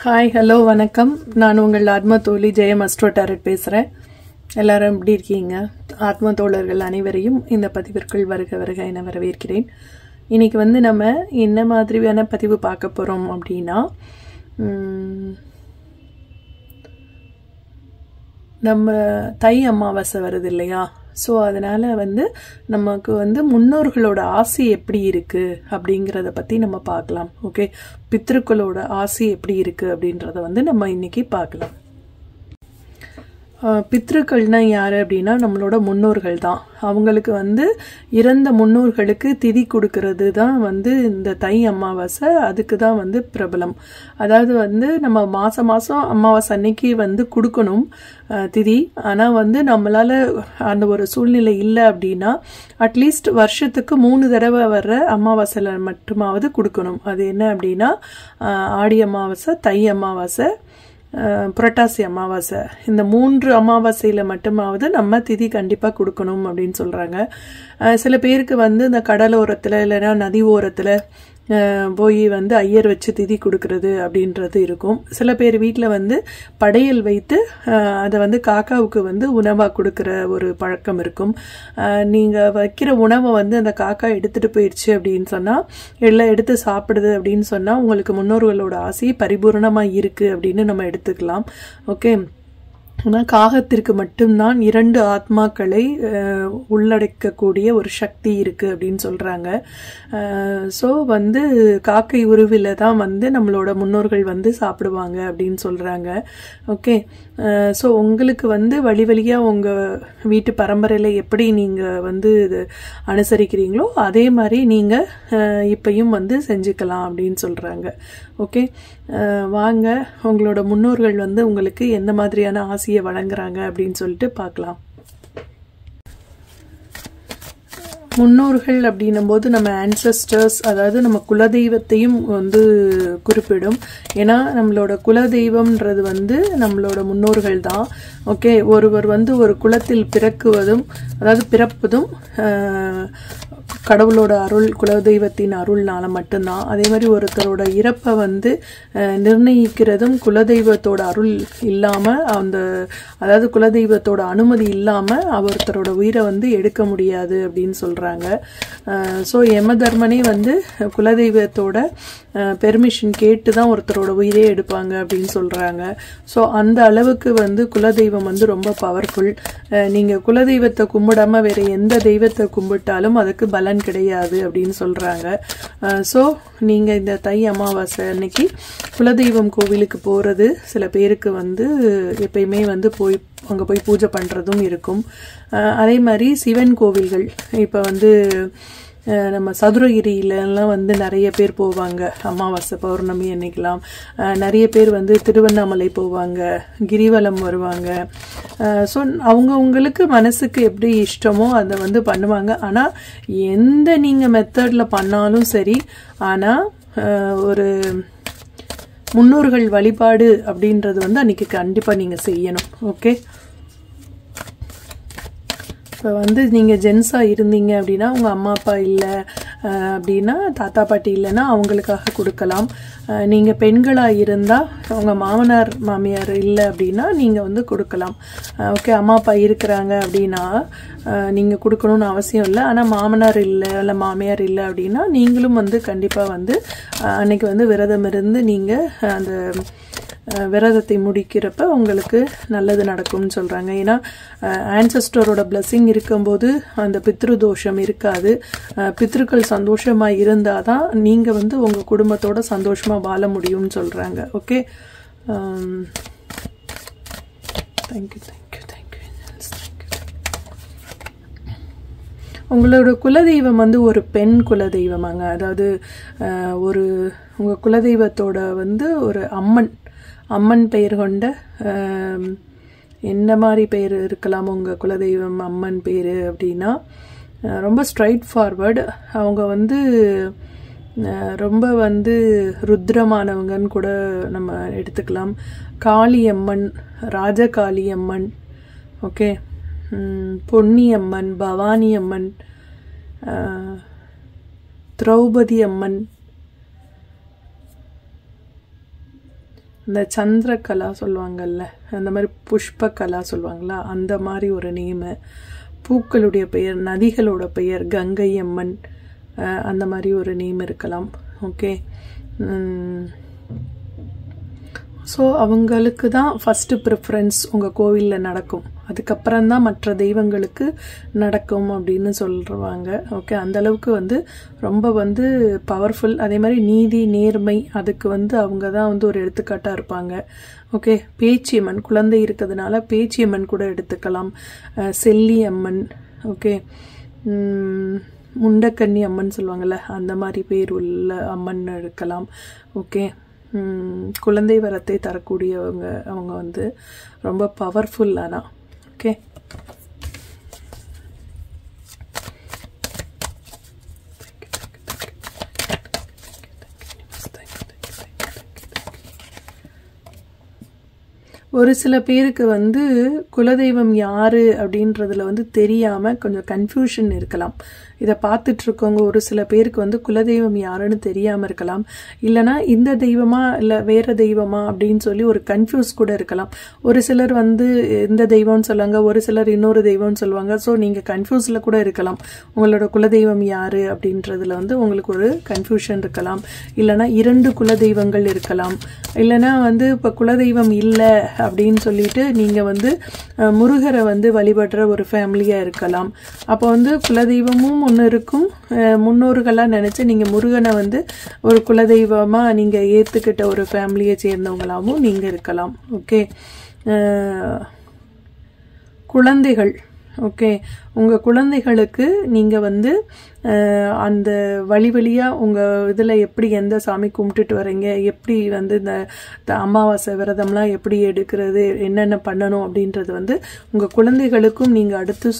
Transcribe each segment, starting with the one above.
Hi hello வணக்கம். நான் உங்கள் ஆத்ம தோழி ஜெயம் அஸ்ட்ரோ டாரட் பேசுகிறேன். எல்லாரும் எப்படி இருக்கீங்க? ஆத்ம தோழர்கள் அனைவரையும் இந்த பதிவிற்குள் வருக வருக என வரவேற்கிறேன். இன்னைக்கு நம்ம என்ன மாதிரியான பதிவு பார்க்க போகிறோம் அப்படின்னா, நம்ம தை அமாவாசை வருது இல்லையா? ஸோ அதனால் நமக்கு முன்னோர்களோட ஆசி எப்படி இருக்குது அப்படிங்கிறத பற்றி நம்ம பார்க்கலாம். ஓகே, பித்ருக்களோட ஆசி எப்படி இருக்குது அப்படின்றத நம்ம இன்னைக்கு பார்க்கலாம். பித்ருக்கள்னா யார் அப்படின்னா நம்மளோட முன்னோர்கள் தான். அவங்களுக்கு இறந்த முன்னோர்களுக்கு திதி கொடுக்கறது தான் இந்த தை அமாவாசை. அதுக்கு தான் பிரபலம். அதாவது நம்ம மாதம் அமாவாசை அன்னைக்கு கொடுக்கணும் திதி. ஆனால் நம்மளால் அந்த ஒரு சூழ்நிலை இல்லை அப்படின்னா அட்லீஸ்ட் வருஷத்துக்கு 3 தடவை வர்ற அமாவாசையில் மட்டுமாவது கொடுக்கணும். அது என்ன அப்படின்னா ஆடி அமாவாசை, தை அமாவாசை, புரட்டாசி அமாவாசை. இந்த 3 அமாவாசையில் மட்டுமாவது நம்ம திதி கண்டிப்பாக கொடுக்கணும் அப்படின்னு சொல்கிறாங்க. சில பேருக்கு இந்த கடலோரத்தில் இல்லைன்னா நதி ஓரத்தில் போய் ஐயர் வச்சு திதி கொடுக்கறது அப்படின்றது இருக்கும். சில பேர் வீட்டில் படையல் வைத்து அதை காக்காவுக்கு உணவாக கொடுக்குற ஒரு பழக்கம் இருக்கும். நீங்கள் வைக்கிற உணவை அந்த காக்கா எடுத்துகிட்டு போயிடுச்சு அப்படின்னு சொன்னால், எல்லாம் எடுத்து சாப்பிடுது அப்படின்னு சொன்னால் உங்களுக்கு முன்னோர்களோட ஆசை பரிபூர்ணமாக இருக்குது அப்படின்னு நம்ம எடுத்துக்கலாம். ஓகே, ஆனால் காகத்திற்கு மட்டும்தான் 2 ஆத்மாக்களை உள்ளடக்கக்கூடிய ஒரு சக்தி இருக்குது அப்படின்னு சொல்கிறாங்க. ஸோ காக்கை உருவில் தான் நம்மளோட முன்னோர்கள் சாப்பிடுவாங்க அப்படின்னு சொல்கிறாங்க. ஓகே, ஸோ உங்களுக்கு வழி வழியாக உங்கள் வீட்டு பரம்பரையில் எப்படி நீங்கள் இது அனுசரிக்கிறீங்களோ அதே மாதிரி நீங்கள் இப்பையும் செஞ்சுக்கலாம் அப்படின்னு சொல்கிறாங்க. ஓகே, வாங்க உங்களோட முன்னோர்கள் உங்களுக்கு எந்த மாதிரியான ஆசையை வழங்குறாங்க அப்படின்னு சொல்லிட்டு பார்க்கலாம். முன்னோர்கள் அப்படின்னும் போது நம்ம ஆன்சஸ்டர்ஸ், அதாவது நம்ம குலதெய்வத்தையும் குறிப்பிடும். ஏன்னா நம்மளோட குலதெய்வம்ன்றது நம்மளோட முன்னோர்கள் தான். ஓகே, ஒருவர் ஒரு குலத்தில் பிறக்குவதும், அதாவது பிறப்பதும் கடவுளோட அருள், குலதெய்வத்தின் அருள்னால மட்டும்தான். அதே மாதிரி ஒருத்தரோட இறப்பை நிர்ணயிக்கிறதும் குலதெய்வத்தோட அருள் இல்லாமல், அதாவது குலதெய்வத்தோட அனுமதி இல்லாமல் ஒருத்தரோட உயிரை எடுக்க முடியாது அப்படின்னு சொல்கிறாங்க. ஸோ யம தர்மனே குலதெய்வத்தோட பெர்மிஷன் கேட்டு தான் ஒருத்தரோட உயிரே எடுப்பாங்க அப்படின்னு சொல்கிறாங்க. ஸோ அந்த அளவுக்கு குலதெய்வம் ரொம்ப பவர்ஃபுல். நீங்கள் குலதெய்வத்தை கும்பிடாம வேற எந்த தெய்வத்தை கும்பிட்டாலும் அதுக்கு பலன் கிடையாது அப்படின்னு சொல்கிறாங்க. ஸோ நீங்கள் இந்த தை அமாவாசை அன்னைக்கு குலதெய்வம் கோவிலுக்கு போகிறது சில பேருக்கு எப்பயுமே போய் அங்கே போய் பூஜை பண்ணுறதும் இருக்கும். அதே மாதிரி சிவன் கோவில்கள் இப்போ நம்ம சதுரகிரியிலலாம் நிறைய பேர் போவாங்க. அமாவாசை பௌர்ணமி அன்னைக்கெல்லாம் நிறைய பேர் திருவண்ணாமலை போவாங்க, கிரிவலம் வருவாங்க. ஸோ அவங்கவுங்களுக்கு மனசுக்கு எப்படி இஷ்டமோ அதை பண்ணுவாங்க. ஆனால் எந்த நீங்கள் மெத்தடில் பண்ணாலும் சரி, ஆனால் ஒரு முன்னோர்கள் வழிபாடு அப்படின்றது அன்னைக்கு கண்டிப்பாக நீங்கள் செய்யணும். ஓகே, இப்போ நீங்கள் ஜென்ஸாக இருந்தீங்க அப்படின்னா உங்கள் அம்மா அப்பா இல்லை அப்படின்னா, தாத்தா பாட்டி இல்லைன்னா அவங்களுக்காக கொடுக்கலாம். நீங்கள் பெண்களாக இருந்தால் உங்கள் மாமனார் மாமியார் இல்லை அப்படின்னா நீங்கள் கொடுக்கலாம். ஓகே, அம்மா அப்பா இருக்கிறாங்க அப்படின்னா நீங்கள் கொடுக்கணும்னு அவசியம் இல்லை. ஆனால் மாமனார் இல்லை மாமியார் இல்லை அப்படின்னா நீங்களும் கண்டிப்பாக அன்னைக்கு விரதம் இருந்து நீங்கள் அந்த விரதத்தை முடிக்கிறப்ப உங்களுக்கு நல்லது நடக்கும்னு சொல்கிறாங்க. ஏன்னா ஆன்சஸ்டரோட பிளஸ்ஸிங் இருக்கும்போது அந்த பித்ரு தோஷம் இருக்காது. பித்ருக்கள் சந்தோஷமாக இருந்தால் தான் நீங்கள் உங்கள் குடும்பத்தோட சந்தோஷமாக வாழ முடியும்னு சொல்கிறாங்க. Okay, thank you. உங்களோட குலதெய்வம் ஒரு பெண் குலதெய்வமாங்க. அதாவது உங்கள் குலதெய்வத்தோட ஒரு அம்மன் பெயர் கொண்ட, என்ன மாதிரி பெயர் இருக்கலாம் உங்கள் குலதெய்வம் அம்மன் பேர் அப்படின்னா, ரொம்ப ஸ்ட்ரைட் ஃபார்வர்டு. அவங்க ரொம்ப ருத்ரமானவங்கன்னு கூட நம்ம எடுத்துக்கலாம். காளியம்மன், ராஜகாளியம்மன், ஓகே, பொன்னியம்மன், பவானி அம்மன், திரௌபதி அம்மன், இந்த சந்திரகலா சொல்லுவாங்கல்ல, அந்த மாதிரி புஷ்பகலா சொல்லுவாங்களா, அந்த மாதிரி ஒரு நேமு. பூக்களுடைய பெயர், நதிகளோட பெயர், கங்கை அம்மன், அந்த மாதிரி ஒரு நேம் இருக்கலாம். ஓகே. ஸோ அவங்களுக்கு தான் ஃபஸ்ட்டு ப்ரிஃபரன்ஸ் உங்கள் கோவிலில் நடக்கும், அதுக்கப்புறம்தான் மற்ற தெய்வங்களுக்கு நடக்கும் அப்படின்னு சொல்லுவாங்க. ஓகே, அந்தளவுக்கு வந்து ரொம்ப வந்து பவர்ஃபுல். அதே மாதிரி நீதி நேர்மை, அதுக்கு வந்து அவங்க தான் வந்து ஒரு எடுத்துக்காட்டாக இருப்பாங்க. ஓகே, பேச்சியம்மன், குழந்தை இருக்கிறதுனால பேச்சியம்மன் கூட எடுத்துக்கலாம். செல்லி அம்மன், ஓகே, முண்டக்கன்னி அம்மன் சொல்லுவாங்கள்ல, அந்த மாதிரி பேர் உள்ள அம்மன் எடுக்கலாம். ஓகே, குழந்தை வரத்தை தரக்கூடியவங்க, அவங்க வந்து ரொம்ப பவர்ஃபுல்லானா. ஓகே, ஒரு சில பேருக்கு வந்து குலதெய்வம் யாரு அப்படின்றதுல வந்து தெரியாம கொஞ்சம் கன்ஃபியூஷன் இருக்கலாம். இதை பார்த்துட்டு இருக்கவங்க ஒரு சில பேருக்கு வந்து குலதெய்வம் யாருன்னு தெரியாம இருக்கலாம், இல்லைனா இந்த தெய்வமா இல்லை வேற தெய்வமா அப்படின்னு சொல்லி ஒரு கன்ஃபியூஸ் கூட இருக்கலாம். ஒரு சிலர் வந்து இந்த தெய்வம்னு சொல்லுவாங்க, ஒரு சிலர் இன்னொரு தெய்வம்னு சொல்லுவாங்க. ஸோ நீங்க கன்ஃபியூஸ்ல கூட இருக்கலாம். உங்களோட குலதெய்வம் யாரு அப்படின்றதுல வந்து உங்களுக்கு ஒரு கன்ஃபியூஷன் இருக்கலாம். இல்லைனா 2 குலதெய்வங்கள் இருக்கலாம். இல்லைனா வந்து இப்போ குலதெய்வம் இல்லை அப்படின்னு சொல்லிட்டு நீங்க வந்து முருகரை வந்து வழிபடுற ஒரு ஃபேமிலியா இருக்கலாம். அப்போ வந்து குலதெய்வமும் ஒன்று இருக்கும், முன்னோர்களாக நினைச்சு நீங்க முருகனை வந்து ஒரு குலதெய்வமா நீங்க ஏத்துக்கிட்ட ஒரு ஃபேமிலியை சேர்ந்தவங்களாகவும் நீங்க இருக்கலாம். ஓகே, குழந்தைகள், ஓகே, உங்கள் குழந்தைகளுக்கு நீங்கள் வந்து அந்த வழி வழியாக உங்கள் இதில் எப்படி எந்த சாமி கும்பிட்டுட்டு வரீங்க, எப்படி வந்து இந்த அமாவாசை விரதம்லாம் எப்படி எடுக்கிறது, என்னென்ன பண்ணணும் அப்படின்றது வந்து உங்கள் குழந்தைகளுக்கும் நீங்கள் அடுத்து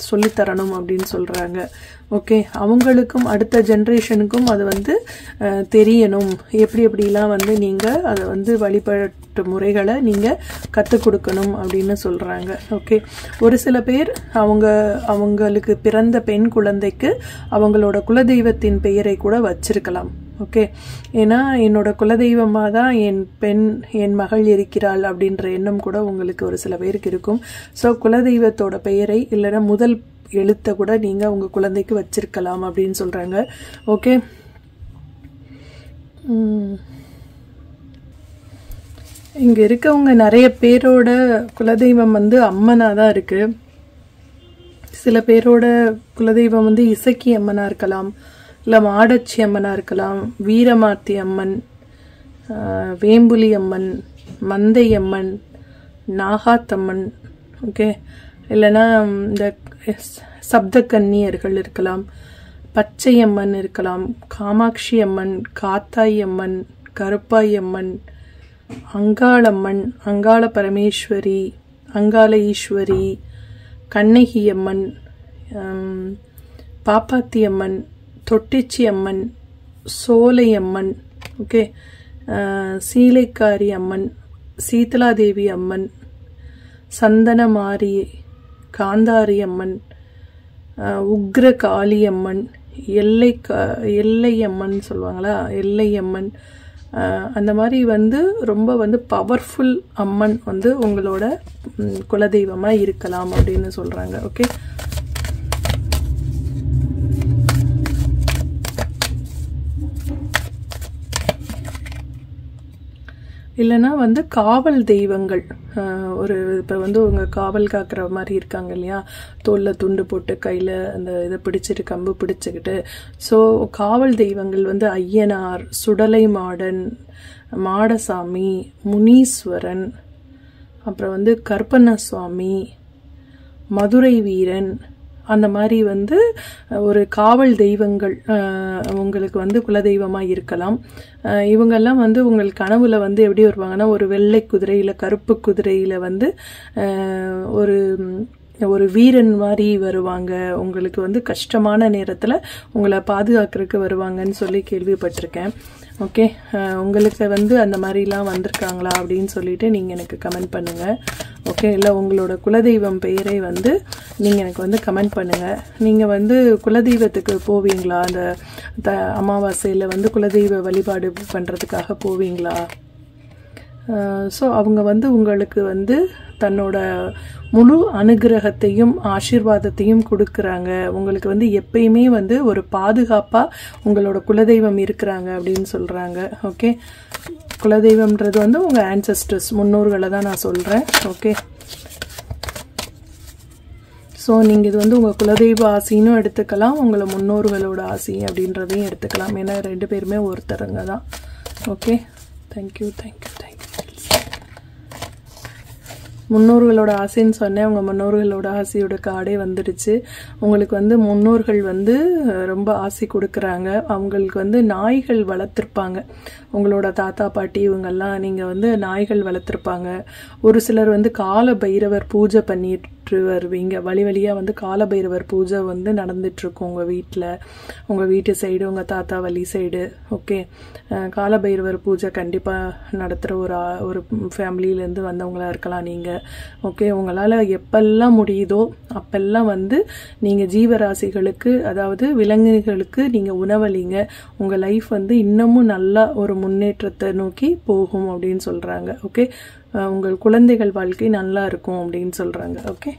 சொல்லித்தரணும் அப்படின்னு சொல்கிறாங்க. ஓகே, அவங்களுக்கும் அடுத்த ஜென்ரேஷனுக்கும் அது வந்து தெரியணும், எப்படி எப்படிலாம் வந்து நீங்கள் அதை வந்து வழிபாட்டு முறைகளை நீங்கள் கற்றுக் கொடுக்கணும் அப்படின்னு சொல்கிறாங்க. ஓகே, ஒரு சில பேர் அவங்களுக்கு பிறந்த பெண் குழந்தைக்கு அவங்களோட குலதெய்வத்தின் பெயரை கூட வச்சிருக்கலாம். ஓகே, ஏன்னா என்னோட குலதெய்வமாக தான் என் மகள் இருக்கிறாள் அப்படின்ற எண்ணம் கூட உங்களுக்கு ஒரு சில பேருக்கு இருக்கும். ஸோ குலதெய்வத்தோட பெயரை இல்லைன்னா முதல் எழுத்தை கூட நீங்கள் உங்கள் குழந்தைக்கு வச்சிருக்கலாம் அப்படின்னு சொல்கிறாங்க. ஓகே, இங்கே இருக்கவங்க நிறைய பேரோட குலதெய்வம் வந்து அம்மனாக தான் இருக்குது. சில பேரோட குலதெய்வம் வந்து இசக்கி அம்மனாக இருக்கலாம், இல்லை மாடச்சி அம்மனாக இருக்கலாம், வீரமாத்தி அம்மன், வேம்புலி அம்மன், மந்தை அம்மன், நாகாத்தம்மன். ஓகே, இல்லைன்னா இந்த சப்தக்கன்னியர்கள் இருக்கலாம், பச்சை அம்மன் இருக்கலாம், காமாட்சி அம்மன், காத்தாய் அம்மன், கருப்பாய் அம்மன், அங்காளம்மன், அங்காள பரமேஸ்வரி, அங்காள ஈஸ்வரி, கண்ணகி அம்மன், பாப்பாத்தி அம்மன், தொட்டிச்சி அம்மன், சோலை அம்மன், ஓகே, சீலைக்காரி அம்மன், சீதலாதேவி அம்மன், சந்தனமாரி, காந்தாரி அம்மன், உக்ர காளி அம்மன், எல்லை அம்மன் சொல்லுவாங்களா, எல்லை அம்மன், அந்த மாதிரி வந்து ரொம்ப வந்து பவர்ஃபுல் அம்மன் வந்து உங்களோட குலதெய்வமாக இருக்கலாம் அப்படின்னு சொல்கிறாங்க. ஓகே, இல்லைன்னா வந்து காவல் தெய்வங்கள், ஒரு இப்போ வந்து உங்கள் காவல் காக்கிற மாதிரி இருக்காங்க இல்லையா, தோளில் துண்டு போட்டு கையில் அந்த இதை பிடிச்சிட்டு கம்பு பிடிச்சிக்கிட்டு. ஸோ காவல் தெய்வங்கள் வந்து ஐயனார், சுடலை மாடன், மாடசாமி, முனீஸ்வரன், அப்புறம் வந்து கற்பண்ண சுவாமி, மதுரை வீரன், அந்த மாதிரி வந்து ஒரு காவல் தெய்வங்கள் உங்களுக்கு வந்து குலதெய்வமாக இருக்கலாம். இவங்கெல்லாம் வந்து உங்கள் கனவுல வந்து எப்படி வருவாங்கன்னா, ஒரு வெள்ளை குதிரையில் கருப்பு குதிரையில் வந்து ஒரு வீரன் மாதிரி வருவாங்க. உங்களுக்கு வந்து கஷ்டமான நேரத்தில் உங்களை பாதுகாக்கிறதுக்கு வருவாங்கன்னு சொல்லி கேள்விப்பட்டிருக்கேன். ஓகே, உங்களுக்கு வந்து அந்த மாதிரிலாம் வந்திருக்காங்களா அப்படின்னு சொல்லிட்டு நீங்கள் எனக்கு கமெண்ட் பண்ணுங்கள். ஓகே, இல்லை உங்களோட குலதெய்வம் பெயரை வந்து நீங்கள் எனக்கு வந்து கமெண்ட் பண்ணுங்கள். நீங்கள் வந்து குலதெய்வத்துக்கு போவீங்களா, அந்த அமாவாசையில் வந்து குலதெய்வ வழிபாடு பண்ணுறதுக்காக போவீங்களா? ஸோ அவங்க வந்து உங்களுக்கு வந்து தன்னோட முழு அனுகிரகத்தையும் ஆசீர்வாதத்தையும் கொடுக்குறாங்க. உங்களுக்கு வந்து எப்பயுமே வந்து ஒரு பாதுகாப்பாக உங்களோட குலதெய்வம் இருக்கிறாங்க அப்படின்னு சொல்கிறாங்க. ஓகே, குலதெய்வம்ன்றது வந்து உங்கள் ஆன்செஸ்டர்ஸ், முன்னோர்களை தான் நான் சொல்கிறேன். ஓகே, ஸோ நீங்கள் இது வந்து உங்கள் குலதெய்வ ஆசைன்னு எடுத்துக்கலாம், உங்களை முன்னோர்களோட ஆசை அப்படின்றதையும் எடுத்துக்கலாம். ஏன்னா 2 பேருமே ஒருத்தருங்க தான். Okay, thank you. முன்னோர்களோட ஆசைன்னு சொன்னேன். உங்கள் முன்னோர்களோட ஆசையோட கார்டே வந்துடுச்சு. உங்களுக்கு வந்து முன்னோர்கள் வந்து ரொம்ப ஆசை கொடுக்குறாங்க. அவங்களுக்கு வந்து நாய்கள் வளர்த்துருப்பாங்க. உங்களோட தாத்தா பாட்டி இவங்கெல்லாம் நீங்கள் வந்து நாய்கள் வளர்த்துருப்பாங்க. ஒரு சிலர் வந்து கால பைரவர் பூஜை பண்ணிட்டு வருவீங்க. வழி வழியாக வந்து கால பைரவர் பூஜை வந்து நடந்துட்டுருக்கும் உங்கள் வீட்டில், உங்கள் வீட்டு சைடு, உங்கள் தாத்தா வழி சைடு. ஓகே, கால பைரவர் பூஜை கண்டிப்பாக நடத்துகிற ஒரு ஃபேமிலியிலேருந்து வந்தவங்களாக இருக்கலாம் நீங்கள். ஓகே, உங்களால் எப்பெல்லாம் முடியுதோ அப்பெல்லாம் வந்து நீங்கள் ஜீவராசிகளுக்கு, அதாவது விலங்குகளுக்கு நீங்கள் உணவளிங்க. உங்கள் லைஃப் வந்து இன்னமும் நல்லா ஒரு முன்னேற்றத்தை நோக்கி போகும் அப்படின்னு சொல்கிறாங்க. ஓகே, உங்கள் குழந்தைகள் வாழ்க்கை நல்லா இருக்கும் அப்படின்னு சொல்கிறாங்க. ஓகே,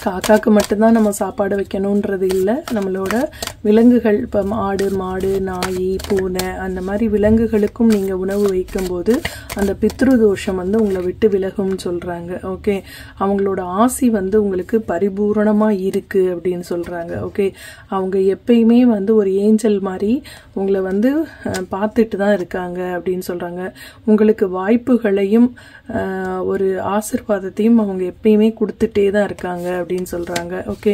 காக்காக்கு மட்டும்தான் நம்ம சாப்பாடு வைக்கணுன்றது இல்லை. நம்மளோட விலங்குகள், இப்போ ஆடு, மாடு, நாய், பூனை, அந்த மாதிரி விலங்குகளுக்கும் நீங்கள் உணவு வைக்கும்போது அந்த பித்ரு தோஷம் வந்து உங்களை விட்டு விலகும்னு சொல்கிறாங்க. ஓகே, அவங்களோட ஆசி வந்து உங்களுக்கு பரிபூரணமாக இருக்குது அப்படின்னு சொல்கிறாங்க. ஓகே, அவங்க எப்பயுமே வந்து ஒரு ஏஞ்சல் மாதிரி உங்களை வந்து பார்த்துட்டு தான் இருக்காங்க அப்படின்னு சொல்கிறாங்க. உங்களுக்கு வாய்ப்புகளையும் ஒரு ஆசீர்வாதத்தையும் அவங்க எப்பயுமே கொடுத்துட்டே தான் இருக்காங்க அப்படின்னு சொல்கிறாங்க. ஓகே,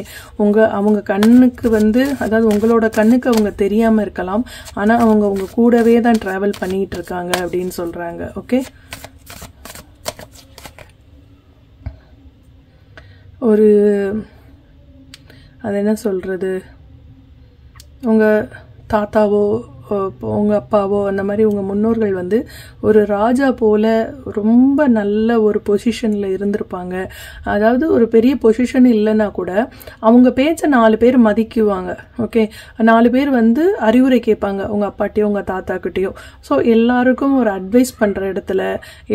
அவங்க கண்ணுக்கு வந்து, அதாவது உங்களோட கண்ணுக்கு அவங்க தெரியாமல் இருக்கலாம், ஆனால் அவங்க உங்க கூடவே தான் ட்ராவல் பண்ணிட்டு இருக்காங்க அப்படின்னு சொல்கிறாங்க. ஓகே, ஒரு அது என்ன சொல்கிறது, உங்கள் தாத்தாவோ உங்கள் அப்பாவோ அந்த மாதிரி உங்கள் முன்னோர்கள் வந்து ஒரு ராஜா போல் ரொம்ப நல்ல ஒரு பொசிஷனில் இருந்திருப்பாங்க. அதாவது ஒரு பெரிய பொசிஷன் இல்லைன்னா கூட அவங்க பேச்சை 4 பேர் மதிக்குவாங்க. ஓகே, 4 பேர் வந்து அறிவுரை கேட்பாங்க உங்கள் அப்பாட்டையோ உங்கள் தாத்தாக்கிட்டேயோ. ஸோ எல்லாருக்கும் ஒரு அட்வைஸ் பண்ணுற இடத்துல,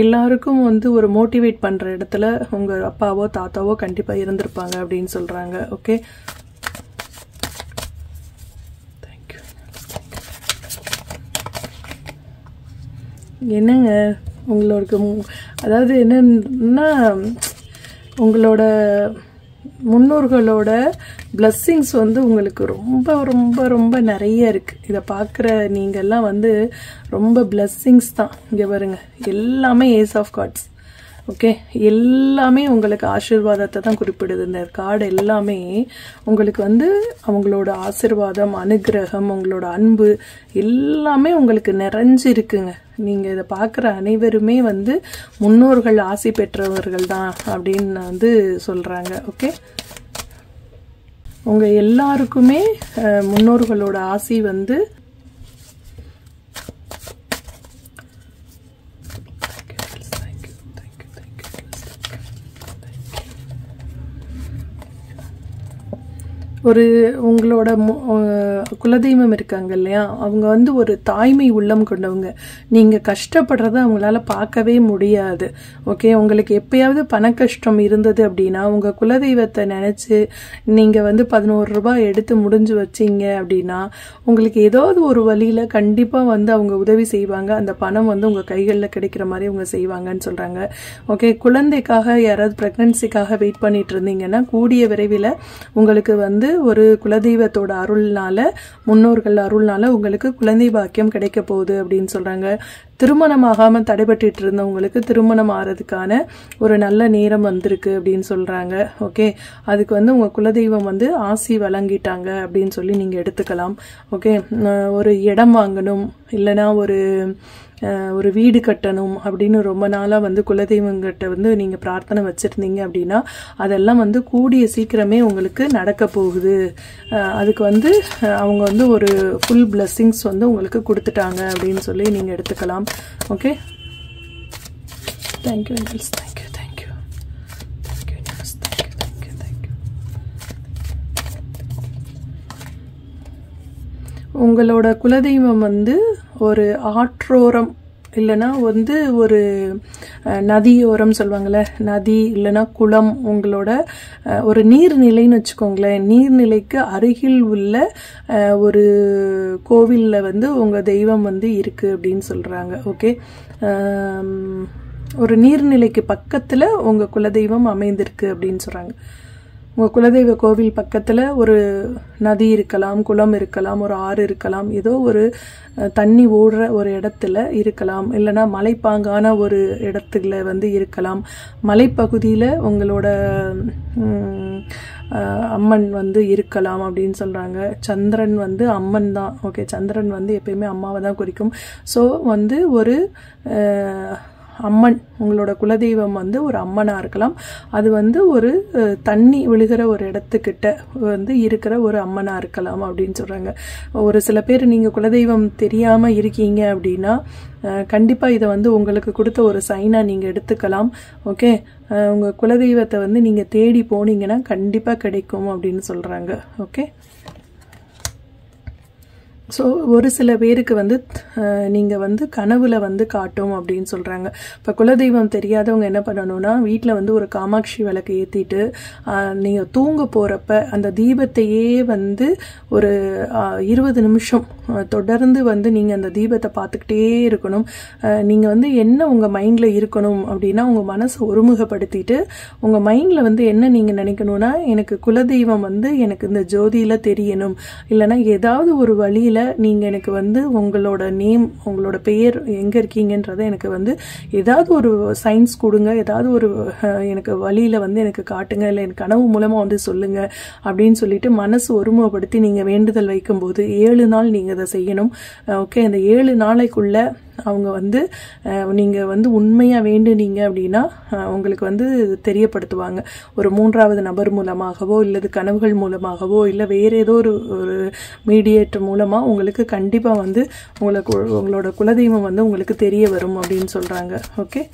எல்லாருக்கும் வந்து ஒரு மோட்டிவேட் பண்ணுற இடத்துல உங்கள் அப்பாவோ தாத்தாவோ கண்டிப்பாக இருந்திருப்பாங்க அப்படின்னு சொல்கிறாங்க. ஓகே, என்னங்க உங்களுக்கு அதாவது என்னன்னா, உங்களோட முன்னோர்களோட பிளஸ்ஸிங்ஸ் வந்து உங்களுக்கு ரொம்ப ரொம்ப ரொம்ப நிறைய இருக்குது. இதை பார்க்குற நீங்கள்லாம் வந்து ரொம்ப பிளஸ்ஸிங்ஸ் தான். இங்கே பாருங்க, எல்லாமே ஏஸ் ஆஃப் கார்ட்ஸ். ஓகே, எல்லாமே உங்களுக்கு ஆசீர்வாதத்தை தான் குறிப்பிடுது. இந்த கார்டு எல்லாமே உங்களுக்கு வந்து அவங்களோட ஆசீர்வாதம், அனுகிரகம், உங்களோட அன்பு எல்லாமே உங்களுக்கு நிறைஞ்சு இருக்குங்க. நீங்கள் இதை பார்க்குற அனைவருமே வந்து முன்னோர்கள் ஆசி பெற்றவர்கள் தான் அப்படின்னு வந்து சொல்கிறாங்க. ஓகே, உங்கள் எல்லாருக்குமே முன்னோர்களோட ஆசி வந்து ஒரு உங்களோட குலதெய்வம் இருக்காங்க இல்லையா, அவங்க வந்து ஒரு தாய்மை உள்ளம் கொண்டவங்க. நீங்கள் கஷ்டப்படுறத அவங்களால பார்க்கவே முடியாது. ஓகே, உங்களுக்கு எப்பயாவது பண கஷ்டம் இருந்தது அப்படின்னா உங்கள் குலதெய்வத்தை நினச்சி நீங்கள் வந்து 11 ரூபாய் எடுத்து முடிஞ்சு வச்சிங்க அப்படின்னா உங்களுக்கு ஏதாவது ஒரு வழியில் கண்டிப்பாக வந்து அவங்க உதவி செய்வாங்க. அந்த பணம் வந்து உங்கள் கைகளில் கிடைக்கிற மாதிரி அவங்க செய்வாங்கன்னு சொல்கிறாங்க. ஓகே, குழந்தைக்காக யாராவது ப்ரெக்னன்சிக்காக வெயிட் பண்ணிட்டு இருந்தீங்கன்னா கூடிய விரைவில் உங்களுக்கு வந்து ஒரு குலதெய்வத்தோட அருள்னால, முன்னோர்கள் அருள்னால உங்களுக்கு குழந்தை பாக்கியம் கிடைக்க போகுது அப்படின்னு சொல்றாங்க. திருமணமாகாம தடைபட்டு இருந்தவங்களுக்கு திருமணம் ஆறதுக்கான ஒரு நல்ல நேரம் வந்திருக்கு அப்படின்னு சொல்றாங்க. ஓகே, அதுக்கு வந்து உங்க குலதெய்வம் வந்து ஆசி வழங்கிட்டாங்க அப்படின்னு சொல்லி நீங்க எடுத்துக்கலாம். ஓகே, ஒரு இடம் வாங்கணும், இல்லைன்னா ஒரு வீடு கட்டணும் அப்படின்னு ரொம்ப நாளாக வந்து குலதெய்வங்கிட்ட வந்து நீங்கள் பிரார்த்தனை வச்சுருந்தீங்க அப்படின்னா அதெல்லாம் வந்து கூடிய சீக்கிரமே உங்களுக்கு நடக்க போகுது. அதுக்கு வந்து அவங்க வந்து ஒரு ஃபுல் பிளெஸ்ஸிங்ஸ் வந்து உங்களுக்கு கொடுத்துட்டாங்க அப்படின்னு சொல்லி நீங்கள் எடுத்துக்கலாம். Okay, thank you Engels, thank you thank you thank you thank you thank you. உங்களோட குலதெய்வம் வந்து ஒரு ஆற்றோரம் இல்லைன்னா வந்து ஒரு நதியோரம் சொல்லுவாங்கள்ல, நதி இல்லைன்னா குளம், உங்களோட ஒரு நீர்நிலைன்னு வச்சுக்கோங்களேன், நீர்நிலைக்கு அருகில் உள்ள ஒரு கோவிலில் வந்து உங்கள் தெய்வம் வந்து இருக்குது அப்படின்னு சொல்கிறாங்க. ஓகே, ஒரு நீர்நிலைக்கு பக்கத்தில் உங்கள் குலதெய்வம் அமைந்திருக்கு அப்படின்னு சொல்கிறாங்க. உங்கள் குலதெய்வ கோவில் பக்கத்தில் ஒரு நதி இருக்கலாம், குளம் இருக்கலாம், ஒரு ஆறு இருக்கலாம், ஏதோ ஒரு தண்ணி ஓடுற ஒரு இடத்துல இருக்கலாம், இல்லைன்னா மலைப்பாங்கான ஒரு இடத்துல வந்து இருக்கலாம். மலைப்பகுதியில் உங்களோட அம்மன் வந்து இருக்கலாம் அப்படின்னு சொல்கிறாங்க. சந்திரன் வந்து அம்மன் தான். ஓகே, சந்திரன் வந்து எப்பயுமே அம்மாவை தான் குறிக்கும். ஸோ வந்து ஒரு அம்மன், உங்களோட குலதெய்வம் வந்து ஒரு அம்மனாக இருக்கலாம். அது வந்து ஒரு தண்ணி விழுகிற ஒரு இடத்துக்கிட்ட வந்து இருக்கிற ஒரு அம்மனாக இருக்கலாம் அப்படின்னு சொல்கிறாங்க. ஒரு சில பேர் நீங்கள் குலதெய்வம் தெரியாமல் இருக்கீங்க அப்படின்னா கண்டிப்பாக இதை வந்து உங்களுக்கு கொடுத்த ஒரு சைனாக நீங்கள் எடுத்துக்கலாம். ஓகே, உங்கள் குலதெய்வத்தை வந்து நீங்கள் தேடி போனீங்கன்னா கண்டிப்பாக கிடைக்கும் அப்படின்னு சொல்கிறாங்க. ஓகே, ஸோ ஒரு சில பேருக்கு வந்து நீங்கள் வந்து கனவுல வந்து காட்டும் அப்படின்னு சொல்கிறாங்க. இப்போ குலதெய்வம் தெரியாதவங்க என்ன பண்ணணும்னா, வீட்டில் வந்து ஒரு காமாட்சி விளக்கு ஏற்றிட்டு நீங்கள் தூங்க போகிறப்ப அந்த தீபத்தையே வந்து ஒரு 20 நிமிஷம் தொடர்ந்து வந்து நீங்கள் அந்த தீபத்தை பார்த்துக்கிட்டே இருக்கணும். நீங்கள் வந்து என்ன உங்கள் மைண்டில் இருக்கணும் அப்படின்னா, உங்கள் மனசை ஒருமுகப்படுத்திட்டு உங்கள் மைண்டில் வந்து என்ன நீங்கள் நினைக்கணும்னா, எனக்கு குலதெய்வம் வந்து எனக்கு இந்த ஜோதியில் தெரியணும், இல்லைன்னா ஏதாவது ஒரு வழியில் நீங்கள் எனக்கு வந்து உங்களோட நேம், உங்களோட பெயர் எங்கே இருக்கீங்கன்றதை எனக்கு வந்து ஏதாவது ஒரு சயின்ஸ் கொடுங்க, ஏதாவது ஒரு எனக்கு வழியில் வந்து எனக்கு காட்டுங்க, இல்லை எனக்கு கனவு மூலமாக வந்து சொல்லுங்கள் அப்படின்னு சொல்லிட்டு மனசு ஒருமுகப்படுத்தி நீங்கள் வேண்டுதல் வைக்கும்போது 7 நாள் நீங்கள் அதை செய்யணும். ஓகே, அந்த 7 நாளைக்குள்ள அவங்க வந்து நீங்கள் வந்து உண்மையாக வேண்டுனீங்க அப்படின்னா உங்களுக்கு வந்து தெரியப்படுத்துவாங்க. ஒரு 3வது நபர் மூலமாகவோ இல்லது கனவுகள் மூலமாகவோ இல்லை வேறு ஏதோ ஒரு மீடியேட்டர் மூலமாக உங்களுக்கு கண்டிப்பாக வந்து உங்களோட குலதெய்வம் வந்து உங்களுக்கு தெரிய வரும் அப்படின்னு சொல்கிறாங்க. Okay,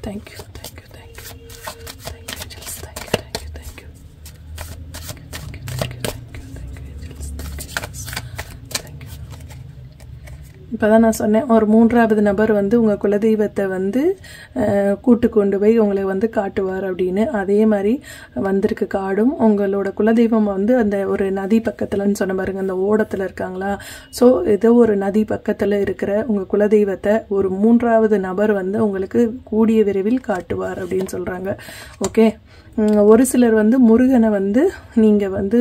thank you. இப்போ தான் நான் சொன்னேன், ஒரு 3வது நபர் வந்து உங்கள் குலதெய்வத்தை வந்து கூட்டு கொண்டு போய் உங்களை வந்து காட்டுவார் அப்படின்னு. அதே மாதிரி வந்திருக்கு காடும். உங்களோட குலதெய்வம் வந்து அந்த ஒரு நதி பக்கத்துலன்னு சொன்ன பாருங்க, அந்த ஓடத்தில் இருக்காங்களா, ஸோ ஏதோ ஒரு நதி பக்கத்தில் இருக்கிற உங்கள் குலதெய்வத்தை ஒரு 3வது நபர் வந்து உங்களுக்கு கூடிய விரைவில் காட்டுவார் அப்படின்னு சொல்கிறாங்க. ஓகே, ஒரு சிலர் வந்து முருகனை வந்து நீங்கள் வந்து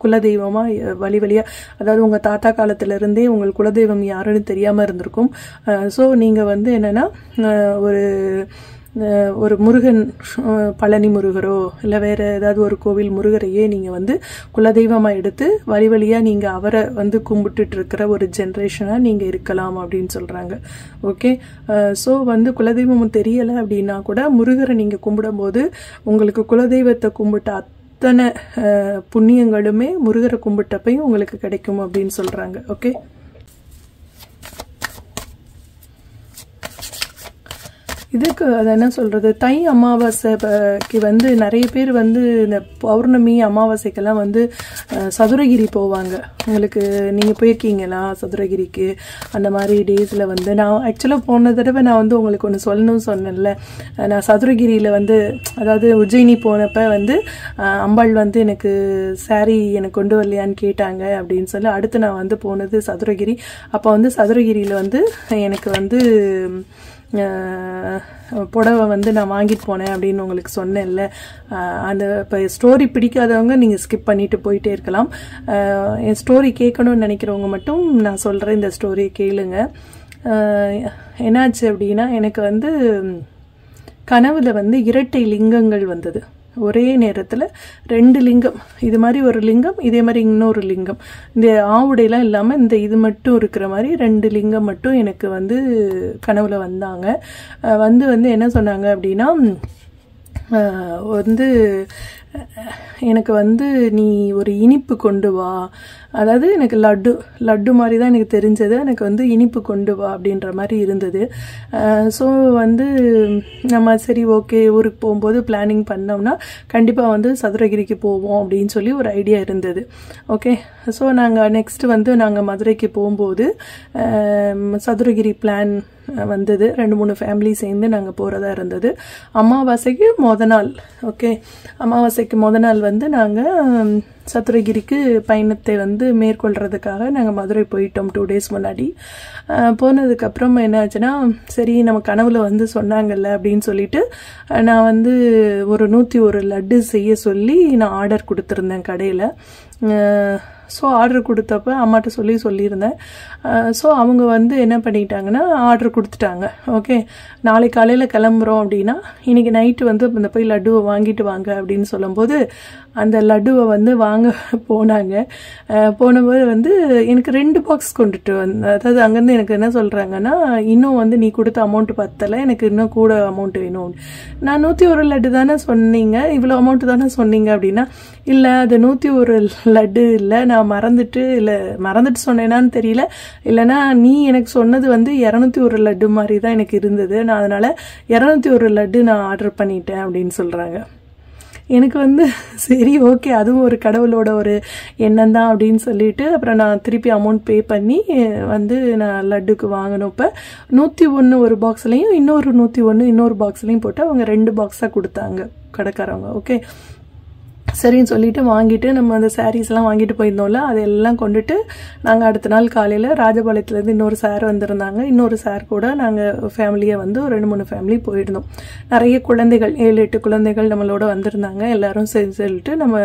குலதெய்வமாக வழியாக, அதாவது உங்கள் தாத்தா காலத்திலேருந்தே உங்கள் குலதெய்வம் யாருன்னு தெரியாமல் இருந்திருக்கும். ஸோ நீங்கள் வந்து என்னென்னா ஒரு முருகன், பழனி முருகரோ இல்லை வேறு ஏதாவது ஒரு கோவில் முருகரையே நீங்கள் வந்து குலதெய்வமாக எடுத்து வழியாக நீங்கள் அவரை வந்து கும்பிட்டுட்டு இருக்கிற ஒரு ஜென்ரேஷனாக நீங்கள் இருக்கலாம் அப்படின்னு சொல்கிறாங்க. ஓகே, ஸோ வந்து குலதெய்வம் தெரியலை அப்படின்னா கூட முருகரை நீங்கள் கும்பிடும்போது உங்களுக்கு குலதெய்வத்தை கும்பிட்ட அத்தனை புண்ணியங்களுமே முருகரை கும்பிட்டப்பையும் உங்களுக்கு கிடைக்கும் அப்படின்னு சொல்கிறாங்க. ஓகே, இதுக்கு அதை என்ன சொல்கிறது, தை அமாவாசைக்கு வந்து நிறைய பேர் வந்து இந்த பௌர்ணமி அமாவாசைக்கெல்லாம் வந்து சதுரகிரி போவாங்க. உங்களுக்கு நீங்கள் போயிருக்கீங்களா சதுரகிரிக்கு? அந்த மாதிரி டேஸில் வந்து நான் ஆக்சுவலாக போன தடவை நான் வந்து உங்களுக்கு ஒன்று சொல்லணும்னு சொன்னேன்ல, நான் சதுரகிரியில் வந்து, அதாவது உஜ்ஜயினி போனப்போ வந்து அம்பாள் வந்து எனக்கு சாரீ எனக்கு கொண்டு வரலையான்னு கேட்டாங்க அப்படின்னு சொல்லி அடுத்து நான் வந்து போனது சதுரகிரி. அப்போ வந்து சதுரகிரியில் வந்து எனக்கு வந்து புடவை வந்து நான் வாங்கிட்டு போனேன் அப்படின்னு உங்களுக்கு சொன்னேன்ல. அந்த இப்போ ஸ்டோரி பிடிக்காதவங்க நீங்கள் ஸ்கிப் பண்ணிட்டு போயிட்டே இருக்கலாம். என் ஸ்டோரி கேட்கணும்னு நினைக்கிறவங்க மட்டும் நான் சொல்கிறேன், இந்த ஸ்டோரியை கேளுங்க. என்னாச்சு அப்படின்னா, எனக்கு வந்து கனவுல வந்து இரட்டை லிங்கங்கள் வந்தது. ஒரே நேரத்தில் 2 லிங்கம், இது மாதிரி ஒரு லிங்கம், இதே மாதிரி இன்னொரு லிங்கம், இந்த ஆவுடையெல்லாம் இல்லாமல் இந்த இது மட்டும் இருக்கிற மாதிரி 2 லிங்கம் மட்டும் எனக்கு வந்து கனவுல வந்தாங்க. வந்து என்ன சொன்னாங்க அப்படின்னா, வந்து எனக்கு வந்து நீ ஒரு இனிப்பு கொண்டு வா, அதாவது எனக்கு லட்டு மாதிரி தான் எனக்கு தெரிஞ்சது, எனக்கு வந்து இனிப்பு கொண்டு வா அப்படின்ற மாதிரி இருந்தது. ஸோ வந்து நம்ம சரி ஓகே ஊருக்கு போகும்போது பிளானிங் பண்ணோம்னா கண்டிப்பாக வந்து சதுரகிரிக்கு போவோம் அப்படின்னு சொல்லி ஒரு ஐடியா இருந்தது. ஓகே, ஸோ நாங்கள் நெக்ஸ்ட் வந்து நாங்கள் மதுரைக்கு போகும்போது சதுரகிரி பிளான் வந்தது. 2-3 ஃபேமிலி சேர்ந்து நாங்கள் போகிறதா இருந்தது. அமாவாசைக்கு நாள், ஓகே, அமாவாசைக்கு நாள் வந்து நாங்கள் சதுரகிரிக்கு பயணத்தை வந்து மேற்கொள்கிறதுக்காக நாங்கள் மதுரை போயிட்டோம் 2 days முன்னாடி. போனதுக்கப்புறம் என்ன ஆச்சுன்னா, சரி நம்ம கனவுல வந்து சொன்னாங்கல்ல அப்படின்னு சொல்லிட்டு நான் வந்து ஒரு 101 லட்டு செய்ய சொல்லி நான் ஆர்டர் கொடுத்துருந்தேன் கடையில். ஸோ ஆர்டர் கொடுத்தப்ப அம்மாட்ட சொல்லியிருந்தேன். ஸோ அவங்க வந்து என்ன பண்ணிட்டாங்கன்னா ஆர்டர் கொடுத்துட்டாங்க. ஓகே, நாளைக்கு காலையில் கிளம்புறோம் அப்படின்னா இன்றைக்கி நைட்டு வந்து இந்த போய் லட்டுவை வாங்கிட்டு வாங்க அப்படின்னு சொல்லும்போது அந்த லட்டுவை வந்து வாங்க போனாங்க. போனபோது வந்து எனக்கு 2 பாக்ஸ் கொண்டுட்டு அதாவது அங்கேருந்து எனக்கு என்ன சொல்கிறாங்கன்னா, இன்னும் வந்து நீ கொடுத்த அமௌண்ட் பத்தலை, எனக்கு இன்னும் கூட அமௌண்ட் வேணும். நான் 101 லட்டு தானே சொன்னீங்க, இவ்வளோ அமௌண்ட்டு தானே சொன்னீங்க அப்படின்னா, இல்லை அது 101 லட்டு இல்லை, நான் மறந்துட்டு சொன்னேனான்னு தெரியல, இல்லைனா நீ எனக்கு சொன்னது வந்து 201 லட்டு மாதிரி தான் எனக்கு இருந்தது, நான் அதனால் 201 லட்டு நான் ஆர்டர் பண்ணிட்டேன் அப்படின்னு சொல்கிறாங்க. எனக்கு வந்து சரி ஓகே, அதுவும் ஒரு கடவுளோட ஒரு எண்ணம் தான் அப்படின்னு சொல்லிட்டு அப்புறம் நான் திருப்பி அமௌண்ட் பே பண்ணி வந்து நான் லட்டுக்கு வாங்கினோம். இப்போ 101 ஒரு பாக்ஸ்லையும் இன்னொரு 101 இன்னொரு பாக்ஸ்லையும் போட்டு அவங்க 2 பாக்ஸாக கொடுத்தாங்க கடைக்காரவங்க. ஓகே, சரின்னு சொல்லிட்டு வாங்கிட்டு நம்ம அந்த சாரீஸ்லாம் வாங்கிட்டு போயிருந்தோம்ல, அதெல்லாம் கொண்டுட்டு நாங்கள் அடுத்த நாள் காலையில் ராஜபாளையத்துலேருந்து இன்னொரு சார் வந்திருந்தாங்க. இன்னொரு சார் கூட நாங்கள் ஃபேமிலியை வந்து ஒரு 2-3 ஃபேமிலி போயிருந்தோம். நிறைய குழந்தைகள் 7-8 குழந்தைகள் நம்மளோட வந்திருந்தாங்க. எல்லாரும் சொல்லிட்டு நம்ம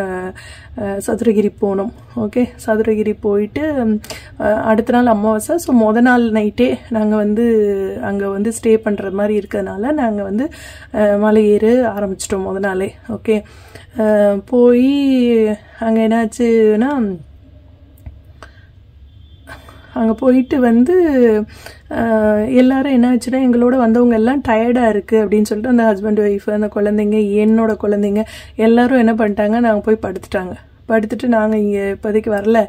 சதுரகிரி போனோம். ஓகே, சதுரகிரி போயிட்டு அடுத்த நாள் அமாவாசை. ஸோ நாள் நைட்டே நாங்கள் வந்து அங்கே வந்து ஸ்டே பண்ணுற மாதிரி இருக்கிறதுனால நாங்கள் வந்து மலை ஏற ஆரம்பிச்சிட்டோம் நாளே. ஓகே, போய் அங்கே என்னாச்சுன்னா, அங்கே போயிட்டு வந்து எல்லாரும் என்ன ஆச்சுன்னா, எங்களோட வந்தவங்க எல்லாம் டயர்டாக இருக்குது அப்படின்னு சொல்லிட்டு அந்த ஹஸ்பண்ட் ஒய்ஃப் அந்த குழந்தைங்க என்னோட குழந்தைங்க எல்லாரும் என்ன பண்ணிட்டாங்க, நாங்கள் போய் படுத்துட்டு நாங்கள் இங்கே இப்போதைக்கு வரல,